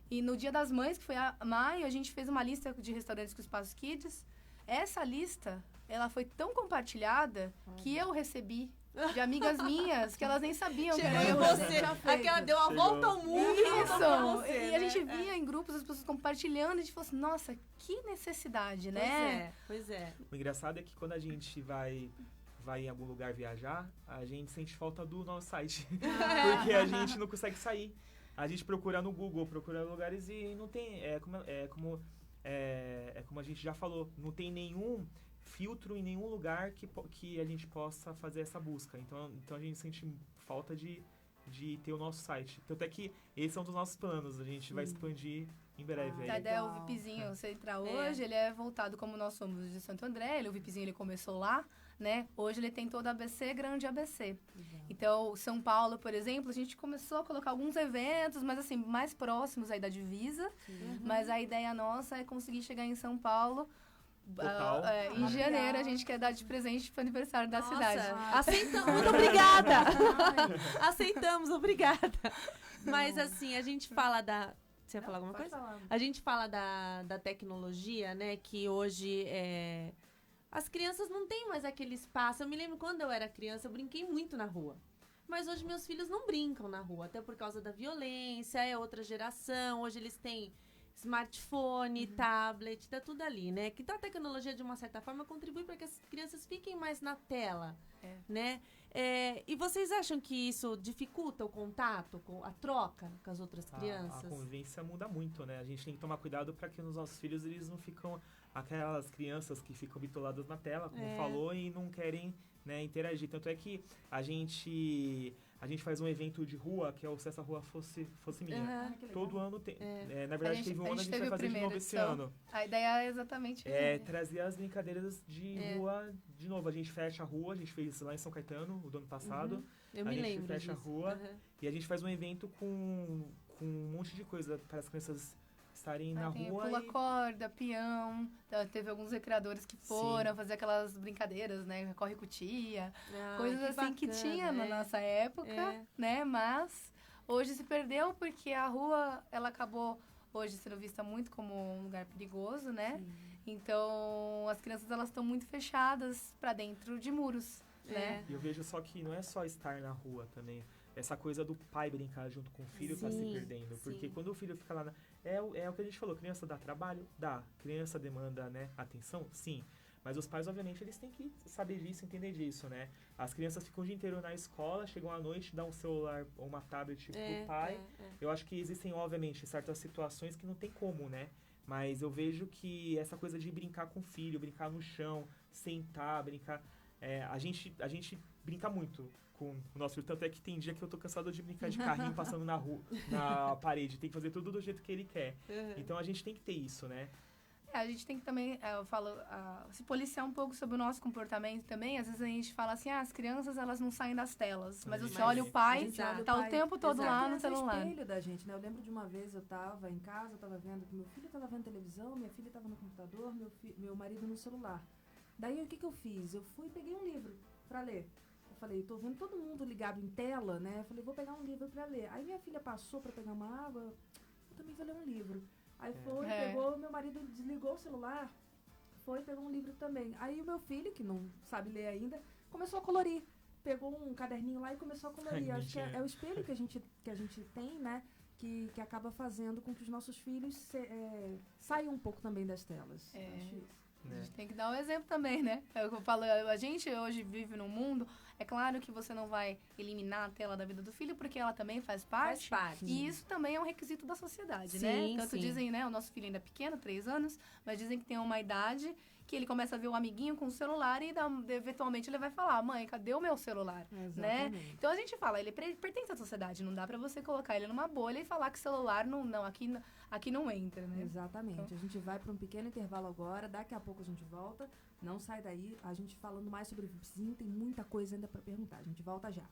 e no Dia das Mães, que foi maio, a gente fez uma lista de restaurantes com espaços kids. Essa lista, ela foi tão compartilhada que eu recebi de amigas minhas que elas nem sabiam que Chegou era em eu você. tinha feito. Aquela deu a volta ao mundo. Isso! Você, E a né? gente via em grupos as pessoas compartilhando e a gente falou assim, nossa, que necessidade, né? Pois é. O engraçado é que quando a gente vai em algum lugar viajar, a gente sente falta do nosso site. Porque a gente não consegue sair. A gente procura no Google, procura lugares e não tem... como a gente já falou, não tem nenhum filtro em nenhum lugar que a gente possa fazer essa busca. Então a gente sente falta de ter o nosso site. Tanto é que esse é um dos nossos planos. A gente vai expandir em breve. A aí. ideia é o VIPzinho, você entrar hoje, ele é voltado como nós somos de Santo André, o VIPzinho ele começou lá, né? Hoje ele tem todo ABC, grande ABC. Então, São Paulo, por exemplo, a gente começou a colocar alguns eventos, mas assim, mais próximos aí da divisa. Mas a ideia nossa é conseguir chegar em São Paulo. Em janeiro a gente quer dar de presente pro aniversário da cidade. Aceitamos, muito obrigada. Aceitamos, obrigada. Mas assim, a gente fala da... Você ia falar alguma coisa? A gente fala da tecnologia, né? Que hoje as crianças não têm mais aquele espaço. Eu me lembro quando eu era criança, eu brinquei muito na rua. Mas hoje meus filhos não brincam na rua, até por causa da violência, é outra geração. Hoje eles têm smartphone, tablet, tá tudo ali, né? Que a tecnologia, de uma certa forma, contribui para que as crianças fiquem mais na tela, né? E vocês acham que isso dificulta o contato, a troca com as outras crianças? A convivência muda muito, né? A gente tem que tomar cuidado para que os nossos filhos, eles não ficam aquelas crianças que ficam bitoladas na tela, como falou, e não querem, né, interagir. Tanto é que a gente faz um evento de rua, que é o Se Essa Rua Fosse Minha. Todo ano tem. Na verdade, teve um ano, a gente vai fazer de novo esse ano. A ideia é exatamente trazer as brincadeiras de rua de novo. A gente fecha a rua, a gente fez lá em São Caetano, o do ano passado. Eu me lembro A gente fecha disso. a rua e a gente faz um evento com um monte de coisa para as crianças estarem na rua. Pula-corda, peão. Teve alguns recreadores que foram fazer aquelas brincadeiras, né? Corre com tia. Coisas assim bacana, que tinha na nossa época, né? Mas hoje se perdeu porque a rua, ela acabou hoje sendo vista muito como um lugar perigoso, né? Sim. Então, as crianças, elas estão muito fechadas para dentro de muros, né? E eu vejo só que não é só estar na rua também. Essa coisa do pai brincar junto com o filho tá se perdendo. Porque quando o filho fica lá... É o que a gente falou, criança dá trabalho? Dá. Criança demanda, né, atenção? Sim. Mas os pais, obviamente, eles têm que saber disso, entender disso, né? As crianças ficam o dia inteiro na escola, chegam à noite, dão um celular ou uma tablet pro pai. Eu acho que existem, obviamente, certas situações que não tem como, né? Mas eu vejo que essa coisa de brincar com o filho, brincar no chão, sentar, brincar... A gente brinca muito com o nosso filho. Tanto é que tem dia que eu tô cansado de brincar de carrinho passando na rua, na parede. Tem que fazer tudo do jeito que ele quer. Então a gente tem que ter isso, né? A gente tem que também, eu falo, se policiar um pouco sobre o nosso comportamento também. Às vezes a gente fala assim, as crianças, elas não saem das telas. Mas você olha o pai, Exato. tá o tempo todo lá no Esse é o celular. espelho da gente, né? Eu lembro de uma vez eu tava em casa, eu tava vendo que meu filho tava vendo televisão, minha filha tava no computador, meu marido no celular. Daí o que eu fiz? Eu fui e peguei um livro pra ler. Eu falei, tô vendo todo mundo ligado em tela, né? Eu falei, vou pegar um livro pra ler. Aí minha filha passou pra pegar uma água, eu também vou ler um livro. Aí foi, pegou, meu marido desligou o celular, foi, pegou um livro também. Aí o meu filho, que não sabe ler ainda, começou a colorir. Pegou um caderninho lá e começou a colorir. Acho que é o espelho que a gente tem, né? Que acaba fazendo com que os nossos filhos saiam um pouco também das telas. Acho isso. A gente tem que dar um exemplo também, né? É o que eu falo, a gente hoje vive num mundo, é claro que você não vai eliminar a tela da vida do filho, porque ela também faz parte. E isso também é um requisito da sociedade, né? Tanto dizem, né? O nosso filho ainda é pequeno, 3 anos, mas dizem que tem uma idade que ele começa a ver o amiguinho com o celular e eventualmente ele vai falar, mãe, cadê o meu celular? Né? Então a gente fala, ele pertence à sociedade, não dá pra você colocar ele numa bolha e falar que celular aqui não entra, né? Exatamente. Então, a gente vai para um pequeno intervalo agora, daqui a pouco a gente volta. Não sai daí, a gente falando mais sobre o vizinho, tem muita coisa ainda para perguntar. A gente volta já.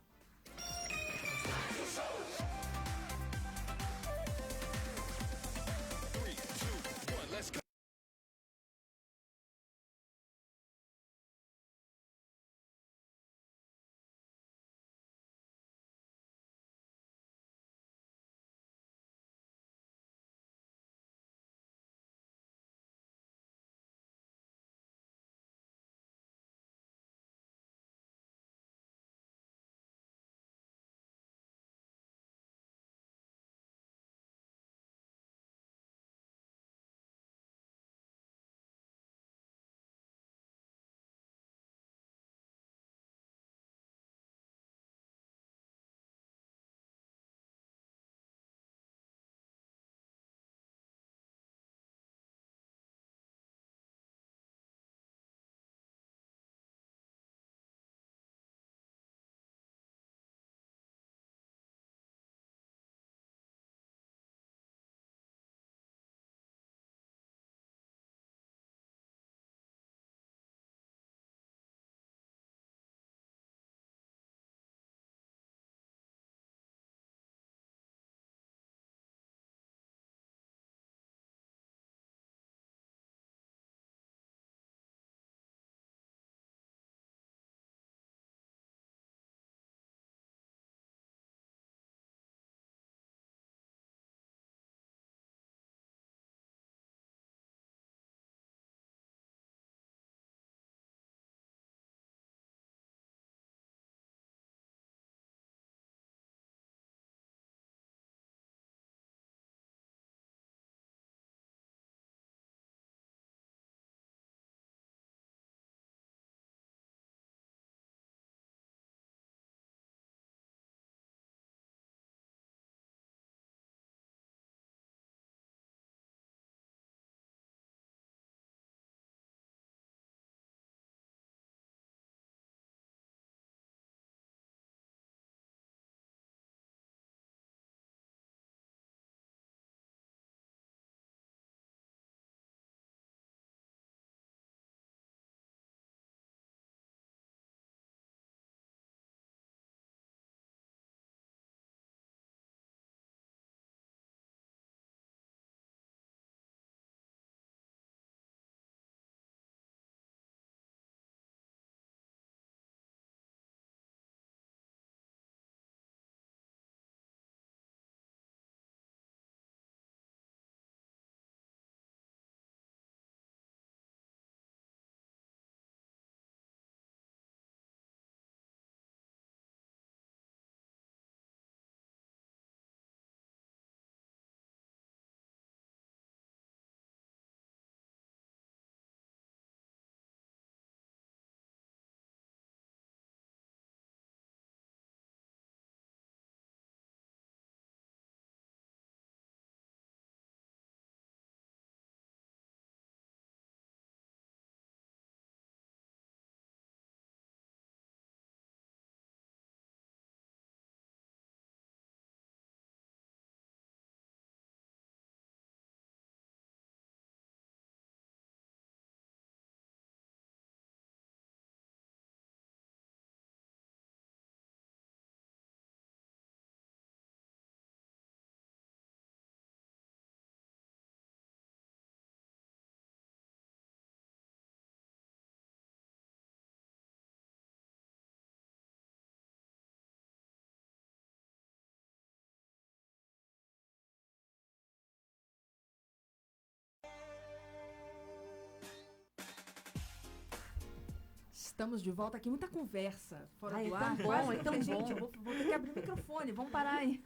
Estamos de volta aqui, muita conversa fora Ai, do é ar. tão bom, Quase é que tão eu falei, bom. gente, eu vou ter que abrir o microfone, vamos parar aí.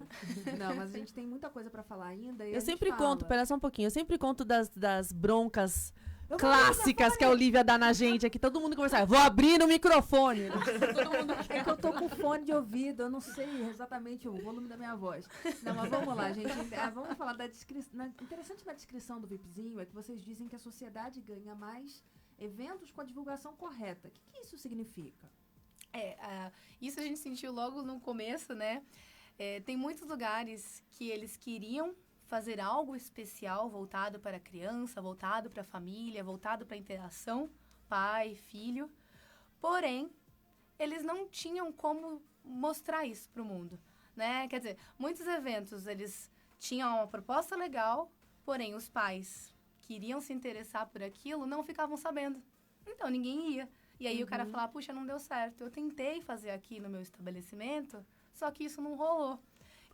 Não, mas a gente tem muita coisa pra falar ainda. E a Eu gente sempre fala. conto, pera só um pouquinho, eu sempre conto das broncas Eu vou clássicas que a Olivia dá na gente aqui. Todo mundo conversar, vou abrir no microfone. Todo mundo É que eu tô com fone de ouvido, eu não sei exatamente o volume da minha voz. Não, mas vamos lá, gente. Vamos falar da descrição. Interessante na descrição do VIPzinho é que vocês dizem que a sociedade ganha mais eventos com a divulgação correta. O que isso significa? Isso a gente sentiu logo no começo, né? Tem muitos lugares que eles queriam fazer algo especial voltado para a criança, voltado para a família, voltado para a interação, pai, filho. Porém, eles não tinham como mostrar isso para o mundo, né? Quer dizer, muitos eventos, eles tinham uma proposta legal, porém os pais que iriam se interessar por aquilo não ficavam sabendo. Então, ninguém ia. E aí o cara falava, puxa, não deu certo. Eu tentei fazer aqui no meu estabelecimento, só que isso não rolou.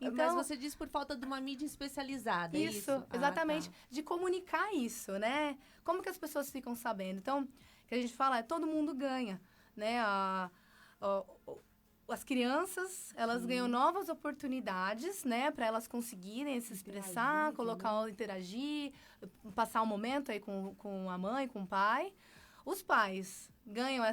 Então, mas você diz por falta de uma mídia especializada, é isso? isso, exatamente. Tá. De comunicar isso, né? Como que as pessoas ficam sabendo? Então, o que a gente fala é todo mundo ganha, né? As crianças, elas ganham novas oportunidades, né? Para elas conseguirem se expressar, interagir, passar um momento aí com a mãe, com o pai. Os pais ganham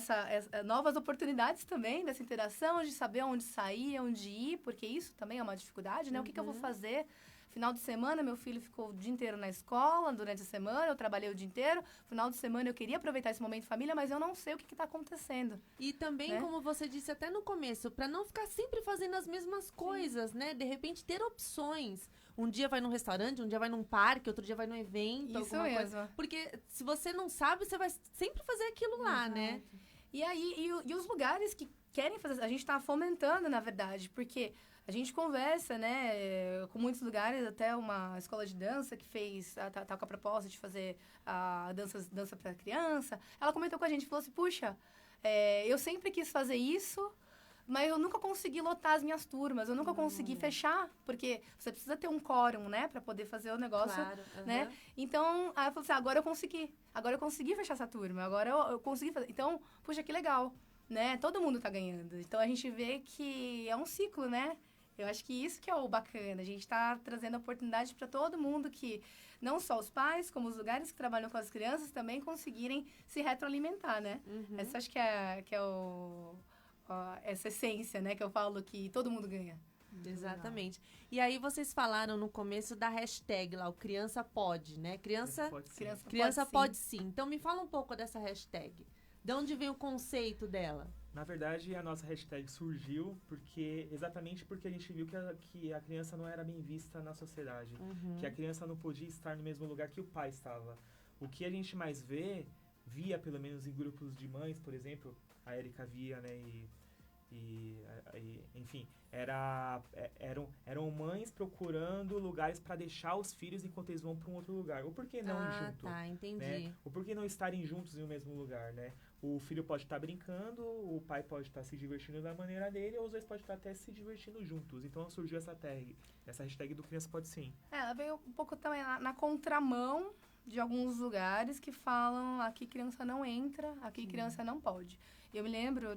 novas oportunidades também dessa interação, de saber onde sair, onde ir, porque isso também é uma dificuldade, né? O que eu vou fazer? Final de semana, meu filho ficou o dia inteiro na escola, durante a semana, eu trabalhei o dia inteiro. Final de semana, eu queria aproveitar esse momento de família, mas eu não sei o que está acontecendo. E também, né? como você disse até no começo, para não ficar sempre fazendo as mesmas coisas, né? De repente, ter opções. Um dia vai num restaurante, um dia vai num parque, outro dia vai num evento, Isso alguma mesmo. coisa. Porque se você não sabe, você vai sempre fazer aquilo lá, né? E aí, e os lugares que querem fazer, a gente está fomentando, na verdade, porque a gente conversa, né, com muitos lugares, até uma escola de dança que fez, tá com a proposta de fazer a dança para criança. Ela comentou com a gente, falou assim, puxa, eu sempre quis fazer isso, mas eu nunca consegui lotar as minhas turmas, eu nunca consegui fechar, porque você precisa ter um quórum, né, para poder fazer o negócio, Claro, né? Então, aí eu falei assim, agora eu consegui fechar essa turma, agora eu consegui fazer. Então, puxa, que legal, né? Todo mundo tá ganhando. Então, a gente vê que é um ciclo, né? Eu acho que isso que é o bacana, a gente tá trazendo oportunidade para todo mundo que, não só os pais, como os lugares que trabalham com as crianças, também conseguirem se retroalimentar, né? Essa acho que é essa essência, né? Que eu falo que todo mundo ganha. Exatamente. E aí vocês falaram no começo da hashtag lá, o Criança Pode, né? Criança pode sim. Então me fala um pouco dessa hashtag. De onde vem o conceito dela? Na verdade, a nossa hashtag surgiu exatamente porque a gente viu que a criança não era bem vista na sociedade. Que a criança não podia estar no mesmo lugar que o pai estava. O que a gente mais via pelo menos em grupos de mães, por exemplo, a Erika via, né, enfim, eram mães procurando lugares para deixar os filhos enquanto eles vão para um outro lugar. O porquê não ir junto? Tá, entendi. Né? O porquê não estarem juntos em um mesmo lugar, né? O filho pode estar brincando, o pai pode estar se divertindo da maneira dele, ou os dois podem estar até se divertindo juntos. Então surgiu essa hashtag do Criança Pode Sim. Ela veio um pouco também na contramão de alguns lugares que falam aqui criança não entra, aqui criança não pode. Eu me lembro,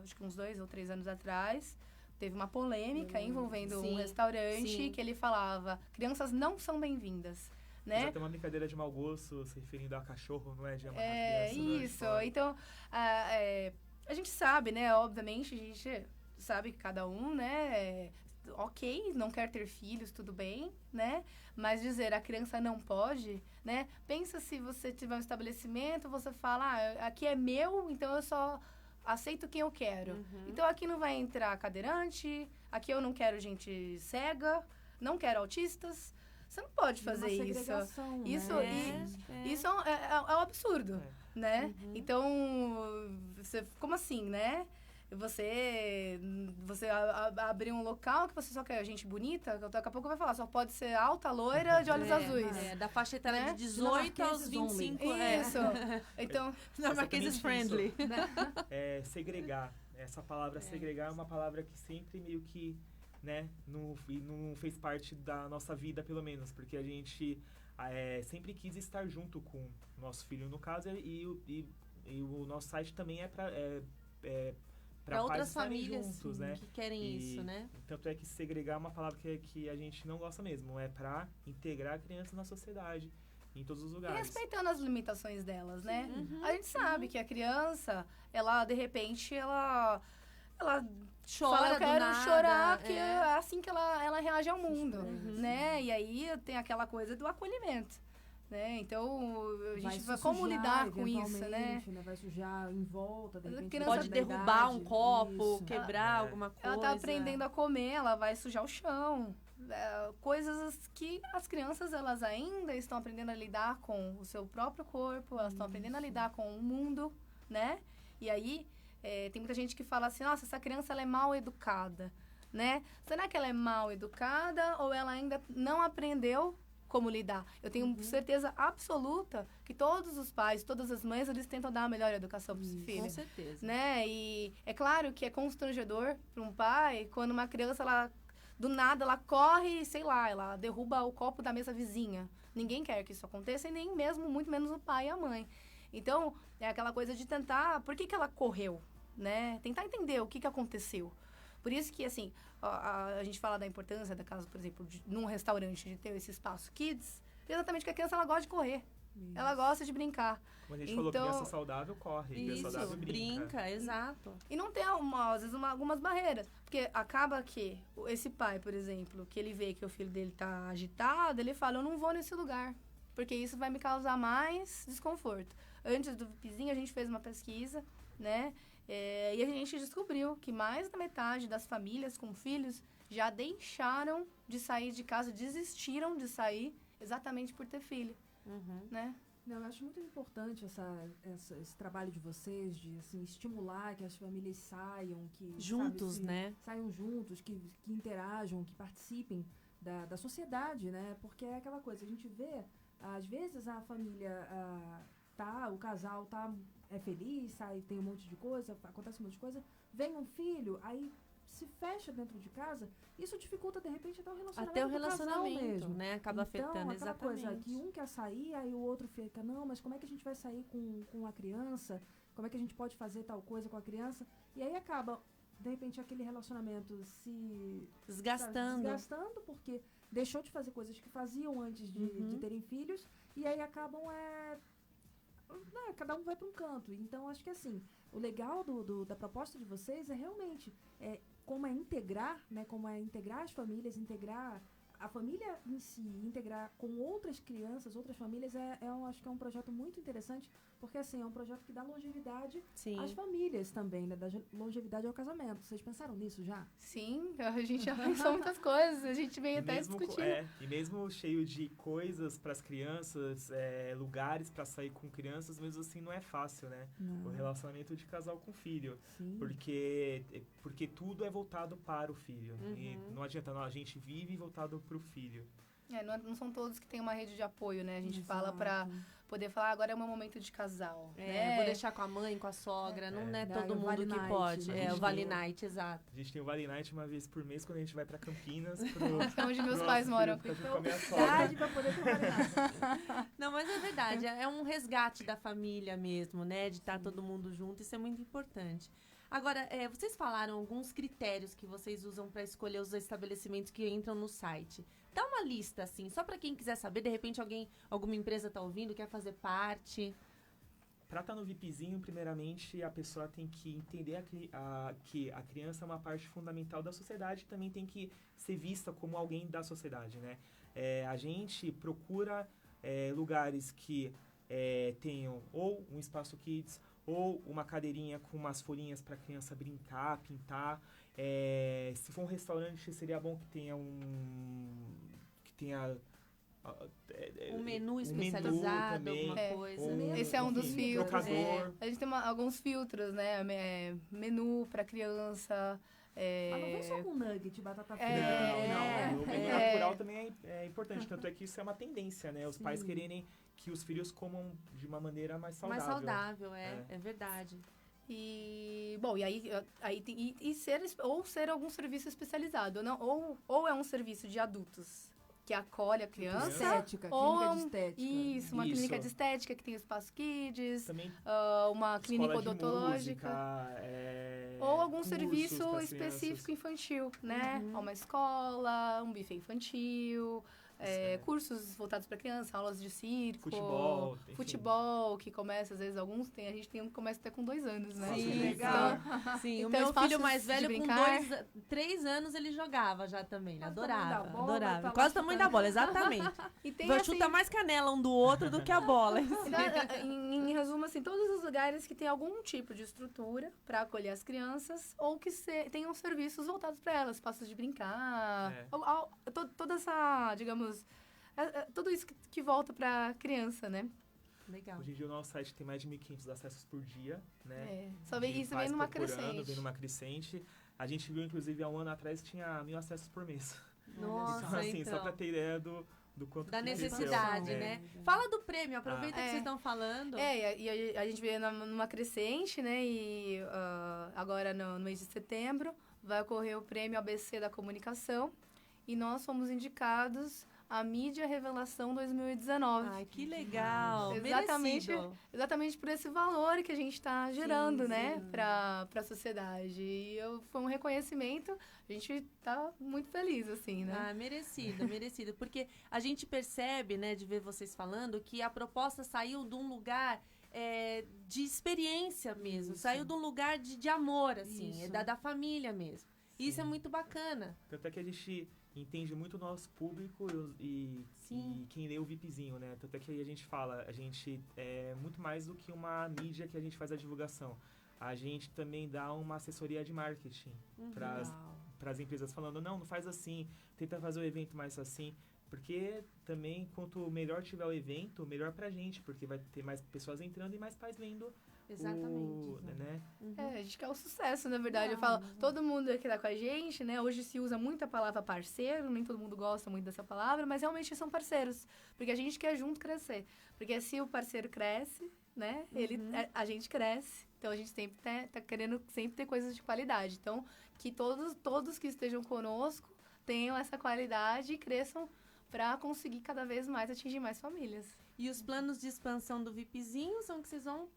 acho que uns 2 ou 3 anos atrás, teve uma polêmica envolvendo um restaurante que ele falava, crianças não são bem-vindas. Né? Já tem uma brincadeira de mau gosto se referindo a cachorro, não é? De amarrar criança, isso. Então, a gente sabe, né? Obviamente, a gente sabe que cada um, né? Ok, não quer ter filhos, tudo bem, né? Mas dizer a criança não pode, né? Pensa se você tiver um estabelecimento, você fala, aqui é meu, então eu só aceito quem eu quero. Então, aqui não vai entrar cadeirante, aqui eu não quero gente cega, não quero autistas. Você não pode fazer isso. Isso, isso é um absurdo, né? Então, como assim, né? Você abrir um local que você só quer gente bonita, daqui a pouco vai falar, só pode ser alta, loira, de olhos azuis. Da faixa etária de 18 aos 25. Isso. Então, Dinamarqueses friendly. Segregar. Essa palavra segregar é uma palavra que sempre meio que, né, não fez parte da nossa vida, pelo menos, porque a gente sempre quis estar junto com o nosso filho, no caso, e o nosso site também Para outras pais estarem famílias juntos, né? que querem isso, né? Tanto é que segregar é uma palavra que a gente não gosta mesmo. É para integrar a criança na sociedade, em todos os E lugares. respeitando as limitações delas, né? A gente sabe que a criança, ela, de repente, ela Chora fala, eu do quero nada, chorar, porque é assim que ela reage ao mundo, Uhum. né? E aí tem aquela coisa do acolhimento, né? Então, a gente vai se como sujar, lidar com isso, né? eventualmente, Vai sujar em volta, de repente, criança Pode da derrubar um idade, copo, isso. quebrar É. alguma coisa. Ela tá aprendendo a comer, ela vai sujar o chão. Coisas que as crianças, elas ainda estão aprendendo a lidar com o seu próprio corpo, elas estão aprendendo a lidar com o mundo, né? E aí, tem muita gente que fala assim, nossa, essa criança, ela é mal educada, né? Será que ela é mal educada ou ela ainda não aprendeu como lidar? Eu tenho certeza absoluta que todos os pais, todas as mães, eles tentam dar a melhor educação para o Com filho, certeza. né? E é claro que é constrangedor para um pai quando uma criança, ela do nada, ela corre, sei lá, ela derruba o copo da mesa vizinha. Ninguém quer que isso aconteça, e nem mesmo, muito menos o pai e a mãe. Então, é aquela coisa de tentar, por que ela correu, né? Tentar entender o que aconteceu. Por isso que, assim, a gente fala da importância da casa, por exemplo, num restaurante, de ter esse espaço kids, exatamente porque a criança, ela gosta de correr. Ela gosta de brincar. Como a gente falou, Então, criança saudável corre, criança Isso, saudável brinca. exato. E não tem, às vezes, algumas barreiras. Porque acaba que esse pai, por exemplo, que ele vê que o filho dele tá agitado, ele fala, eu não vou nesse lugar, porque isso vai me causar mais desconforto. Antes do VIPzinho, a gente fez uma pesquisa, né? E a gente descobriu que mais da metade das famílias com filhos já deixaram de sair de casa, desistiram de sair exatamente por ter filho, né? Não, eu acho muito importante esse trabalho de vocês, de assim, estimular que as famílias saiam, que Juntos, né? Saiam juntos, que interajam, que participem da sociedade, né? Porque é aquela coisa, a gente vê, às vezes a família o casal é feliz, sai, tem um monte de coisa, acontece um monte de coisa, vem um filho, aí se fecha dentro de casa, isso dificulta, de repente, até o relacionamento Até o do casal relacionamento, mesmo. né? Acaba afetando, aquela exatamente. coisa que um quer sair, aí o outro fica, não, mas como é que a gente vai sair com a criança? Como é que a gente pode fazer tal coisa com a criança? E aí acaba, de repente, aquele relacionamento se desgastando porque deixou de fazer coisas que faziam antes de terem filhos, e aí acabam cada um vai para um canto. Então, acho que assim, o legal da proposta de vocês é realmente como integrar, né? Como integrar as famílias, integrar a família em si, integrar com outras crianças, outras famílias, acho que é um projeto muito interessante, porque assim, é um projeto que dá longevidade às famílias também, né? Dá longevidade ao casamento. Vocês pensaram nisso já? Sim, a gente já pensou muitas coisas, a gente veio até discutindo. E mesmo cheio de coisas para as crianças, lugares para sair com crianças, mesmo assim não é fácil, né? Não. O relacionamento de casal com filho. Sim. Porque tudo é voltado para o filho. E não adianta, a gente vive voltado para o filho. Não são todos que têm uma rede de apoio, né? A gente fala Exato. pra poder falar, agora é o meu momento de casal, né? Vou deixar com a mãe, com a sogra, não é Daí todo o mundo Vale que Night, pode. né? O Vale Night, exato. A gente tem o Vale Night uma vez por mês quando a gente vai para Campinas. É onde meus pais moram. Pra junto com a minha sogra. Idade pra poder trabalhar. Não, mas é verdade, é um resgate da família mesmo, né? De estar todo mundo junto, isso é muito importante. Agora, vocês falaram alguns critérios que vocês usam para escolher os estabelecimentos que entram no site. Dá uma lista, assim, só para quem quiser saber, de repente alguma empresa tá ouvindo, quer fazer parte. Para estar no VIPzinho, primeiramente, a pessoa tem que entender que a criança é uma parte fundamental da sociedade e também tem que ser vista como alguém da sociedade, né? A gente procura lugares que tenham ou um espaço kids ou uma cadeirinha com umas folhinhas para a criança brincar, pintar. Se for um restaurante, seria bom que tenha Um menu especializado, também, alguma coisa. Esse é um dos filtros. Trocador. A gente tem alguns filtros, né? Menu pra criança. Mas não vem só com nugget, batata frita. Não. O menu natural também é importante. Tanto é que isso é uma tendência, né? Os pais quererem que os filhos comam de uma maneira mais saudável. Mais saudável, é verdade. E, bom, e aí tem, ser algum serviço especializado, não? Ou é um serviço de adultos, que acolhe a criança. Estética, ou clínica de estética. Isso, uma Isso. clínica de estética que tem o Espaço Kids, Também uma clínica escola de odontológica. música, Ou algum cursos serviço pras específico crianças. infantil, né? Uma escola, um buffet infantil, cursos voltados para criança, aulas de circo, Futebol, enfim. futebol, que começa, às vezes, a gente tem um que começa até com 2 anos, né? Nossa, Sim, que legal. Sim, o Então, meu espaços filho mais de velho, com brincar. 3 anos, ele jogava já também. Ele Quase o tamanho adorava, da bola, adorava. tá lá Quase o tamanho da chutando. bola, exatamente. E tem, Vai assim, chutar mais canela um do outro do que a bola. então, em resumo, assim, todos os lugares que tem algum tipo de estrutura para acolher as crianças ou que tenham serviços voltados para elas, espaços de brincar, toda essa, digamos, tudo isso que volta para criança, né? Legal. Hoje em dia o nosso site tem mais de 1.500 acessos por dia, né? Só vem, De isso pais vem numa procurando, crescente. Vem numa crescente. A gente viu, inclusive, há um ano atrás tinha 1.000 acessos por mês. Nossa, Então, assim, então. só pra ter ideia do quanto Da que cresceu. necessidade, É. né? Fala do prêmio, aproveita que É. vocês estão falando. E a gente veio numa crescente, né? E agora no mês de setembro vai ocorrer o prêmio ABC da Comunicação. E nós fomos indicados a Mídia Revelação 2019. Ai, que legal. Exatamente. Merecido. Exatamente por esse valor que a gente está gerando, Sim, né? sim. Para a sociedade. E foi um reconhecimento. A gente tá muito feliz, assim, né? Ah, merecido, merecido. Porque a gente percebe, né, de ver vocês falando, que a proposta saiu de um lugar de experiência mesmo. Saiu de um lugar de amor, assim, Isso. da família mesmo. E isso é muito bacana. Tanto é que a gente entende muito o nosso público e quem lê o VIPzinho, né? Tanto é que a gente fala, a gente é muito mais do que uma mídia que a gente faz a divulgação. A gente também dá uma assessoria de marketing para as empresas, falando, não faz assim, tenta fazer o evento mais assim. Porque também, quanto melhor tiver o evento, melhor pra gente, porque vai ter mais pessoas entrando e mais pais lendo. Exatamente. Né? A gente quer o sucesso, na verdade. Eu falo, todo mundo que tá com a gente, né? Hoje se usa muito a palavra parceiro, nem todo mundo gosta muito dessa palavra, mas realmente são parceiros. Porque a gente quer junto crescer. Porque se o parceiro cresce, né? A gente cresce. Então a gente sempre tá querendo sempre ter coisas de qualidade. Então, que todos que estejam conosco tenham essa qualidade e cresçam para conseguir cada vez mais atingir mais famílias. E os planos de expansão do VIPzinho são que vocês vão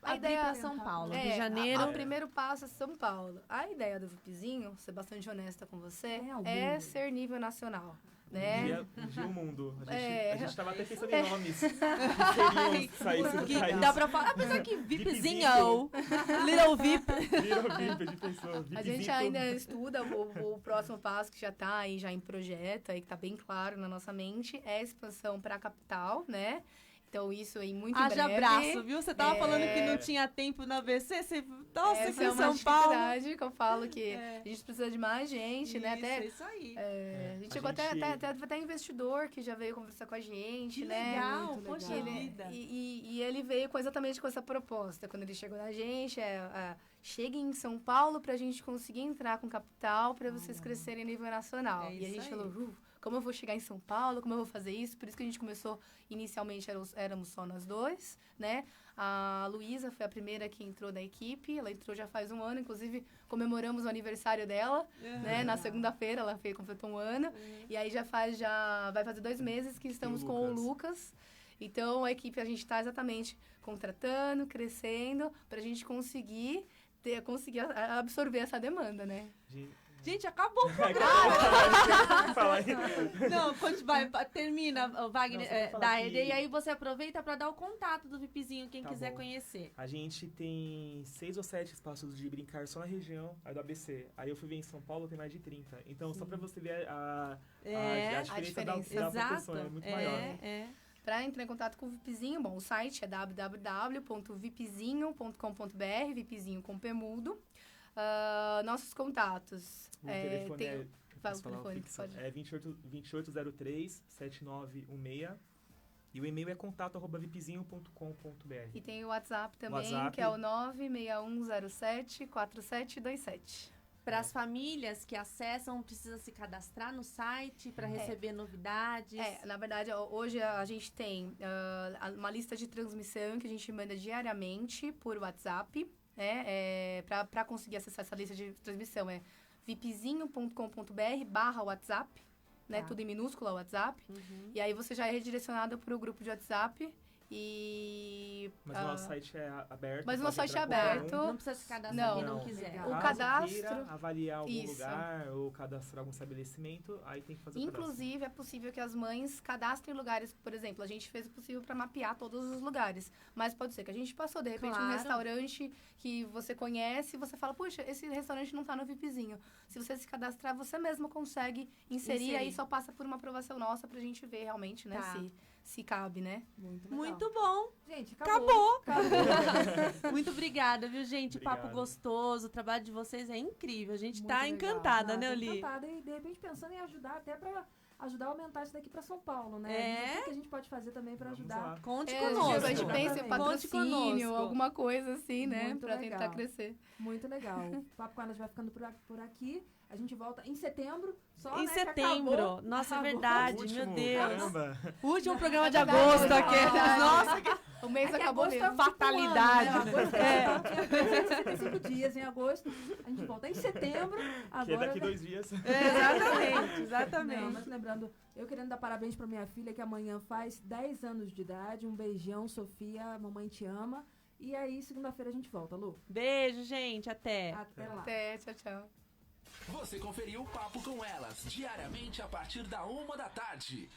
A abrir ideia para São Paulo, Rio de Janeiro. O primeiro passo é São Paulo. A ideia do VIPzinho, ser bastante honesta com você, É ao é mundo. ser nível nacional. Né? Um dia o mundo. A É. gente tava até pensando em nomes que seriam saísse do Que país. dá pra falar, apesar que VIPzinho, VIPzinho. Little VIP. Virou VIP, a gente pensou. A VIPzinho gente todo- ainda estuda o próximo passo que já está aí já em projeto, aí que está bem claro na nossa mente, é a expansão para a capital, né? Então isso aí muito em Haja breve. abraço, viu? Você tava falando que não tinha tempo no ABC, você... Nossa, Essa aqui é em uma São Paulo. dificuldade que eu falo que É. a gente precisa de mais gente, né? Até, Isso aí. a gente A chegou gente- até investidor que já veio conversar com a gente, Que né? legal, Muito poxa legal. vida. E ele veio exatamente com essa proposta. Quando ele chegou na gente, cheguem em São Paulo pra gente conseguir entrar com capital pra vocês crescerem a nível nacional. É E a isso gente aí. falou, como eu vou chegar em São Paulo, como eu vou fazer isso? Por isso que a gente começou, inicialmente éramos só nós dois, né? A Luísa foi a primeira que entrou da equipe, ela entrou já faz um ano, inclusive comemoramos o aniversário dela, né? Na segunda-feira ela completou um ano, e aí já vai fazer 2 meses que estamos com o Lucas. Então, a equipe, a gente está exatamente contratando, crescendo, para a gente conseguir absorver essa demanda, né? Gente, acabou o Vai, programa. fala aí. Não, termina, o Wagner, Não, só pra falar da que- e aí você aproveita para dar o contato do VIPzinho, quem Tá quiser bom. conhecer. A gente tem 6 ou 7 espaços de brincar só na região, aí do ABC. Aí eu fui ver em São Paulo, tem mais de 30. Então, só pra você ver a diferença, diferença. da Exato. proporção, é muito maior. É. Para entrar em contato com o VIPzinho, bom, o site é www.vipzinho.com.br, VIPzinho com P mudo. Nossos contatos. O telefone Fala posso o falar telefone, fixo? pode. É 2803-7916. E o e-mail é contato@vipzinho.com.br. E tem o WhatsApp também, WhatsApp. que é o 96107-4727. Para as famílias que acessam, precisa se cadastrar no site para receber novidades. Na verdade, hoje a gente tem uma lista de transmissão que a gente manda diariamente por WhatsApp, né? Para conseguir acessar essa lista de transmissão é vipzinho.com.br/WhatsApp. né? Tá. Tudo em minúscula, o WhatsApp. E aí você já é redirecionado para o grupo de WhatsApp. Mas o nosso site é aberto. Mas o nosso pode site é entrar qualquer um. aberto. Não precisa se cadastrar Não. quem não Não. quiser. Legal. O Caso cadastro- queira avaliar algum Isso. lugar ou cadastrar algum estabelecimento, aí tem que fazer o cadastro. Inclusive, é possível que as mães cadastrem lugares, por exemplo, a gente fez o possível para mapear todos os lugares, mas pode ser que a gente passou, de repente, um Claro. restaurante que você conhece e você fala, puxa, esse restaurante não tá no VIPzinho. Se você se cadastrar, você mesmo consegue inserir, aí só passa por uma aprovação nossa pra gente ver realmente, né, Tá. se cabe, né? Muito legal. Muito bom. Gente, Acabou. Acabou. Muito obrigada, viu, gente? Obrigado. Papo gostoso. O trabalho de vocês é incrível. A gente Muito tá legal. encantada, Ah, né, tô Oli? encantada e, de repente, pensando em ajudar até pra ajudar a aumentar isso daqui pra São Paulo, né? É. O que a gente pode fazer também pra Vamos ajudar? lá. Conte A conosco. gente pensa em Exatamente. patrocínio, Conte alguma coisa assim, né? Muito Pra legal. tentar crescer. Muito legal. O Papo com Elas vai ficando por aqui. A gente volta em setembro. Só, Em né, que setembro. acabou. Nossa, é Acabou. verdade. Último, Meu Deus. caramba. Último programa de É verdade, agosto é aqui. verdade. Nossa, O mês É que acabou agosto mesmo. é tipo Fatalidade, um ano, né? né? Agosto é 365 dias em agosto. A gente volta em setembro. Agora, Que é daqui né? 2 dias. exatamente, Não, exatamente. mas lembrando, eu querendo dar parabéns pra minha filha, que amanhã faz 10 anos de idade. Um beijão, Sofia. A mamãe te ama. E aí, segunda-feira a gente volta, Lu. Beijo, gente. Até. Até lá. Até, tchau, tchau. Você conferiu o Papo com Elas, diariamente a partir da 1 da tarde.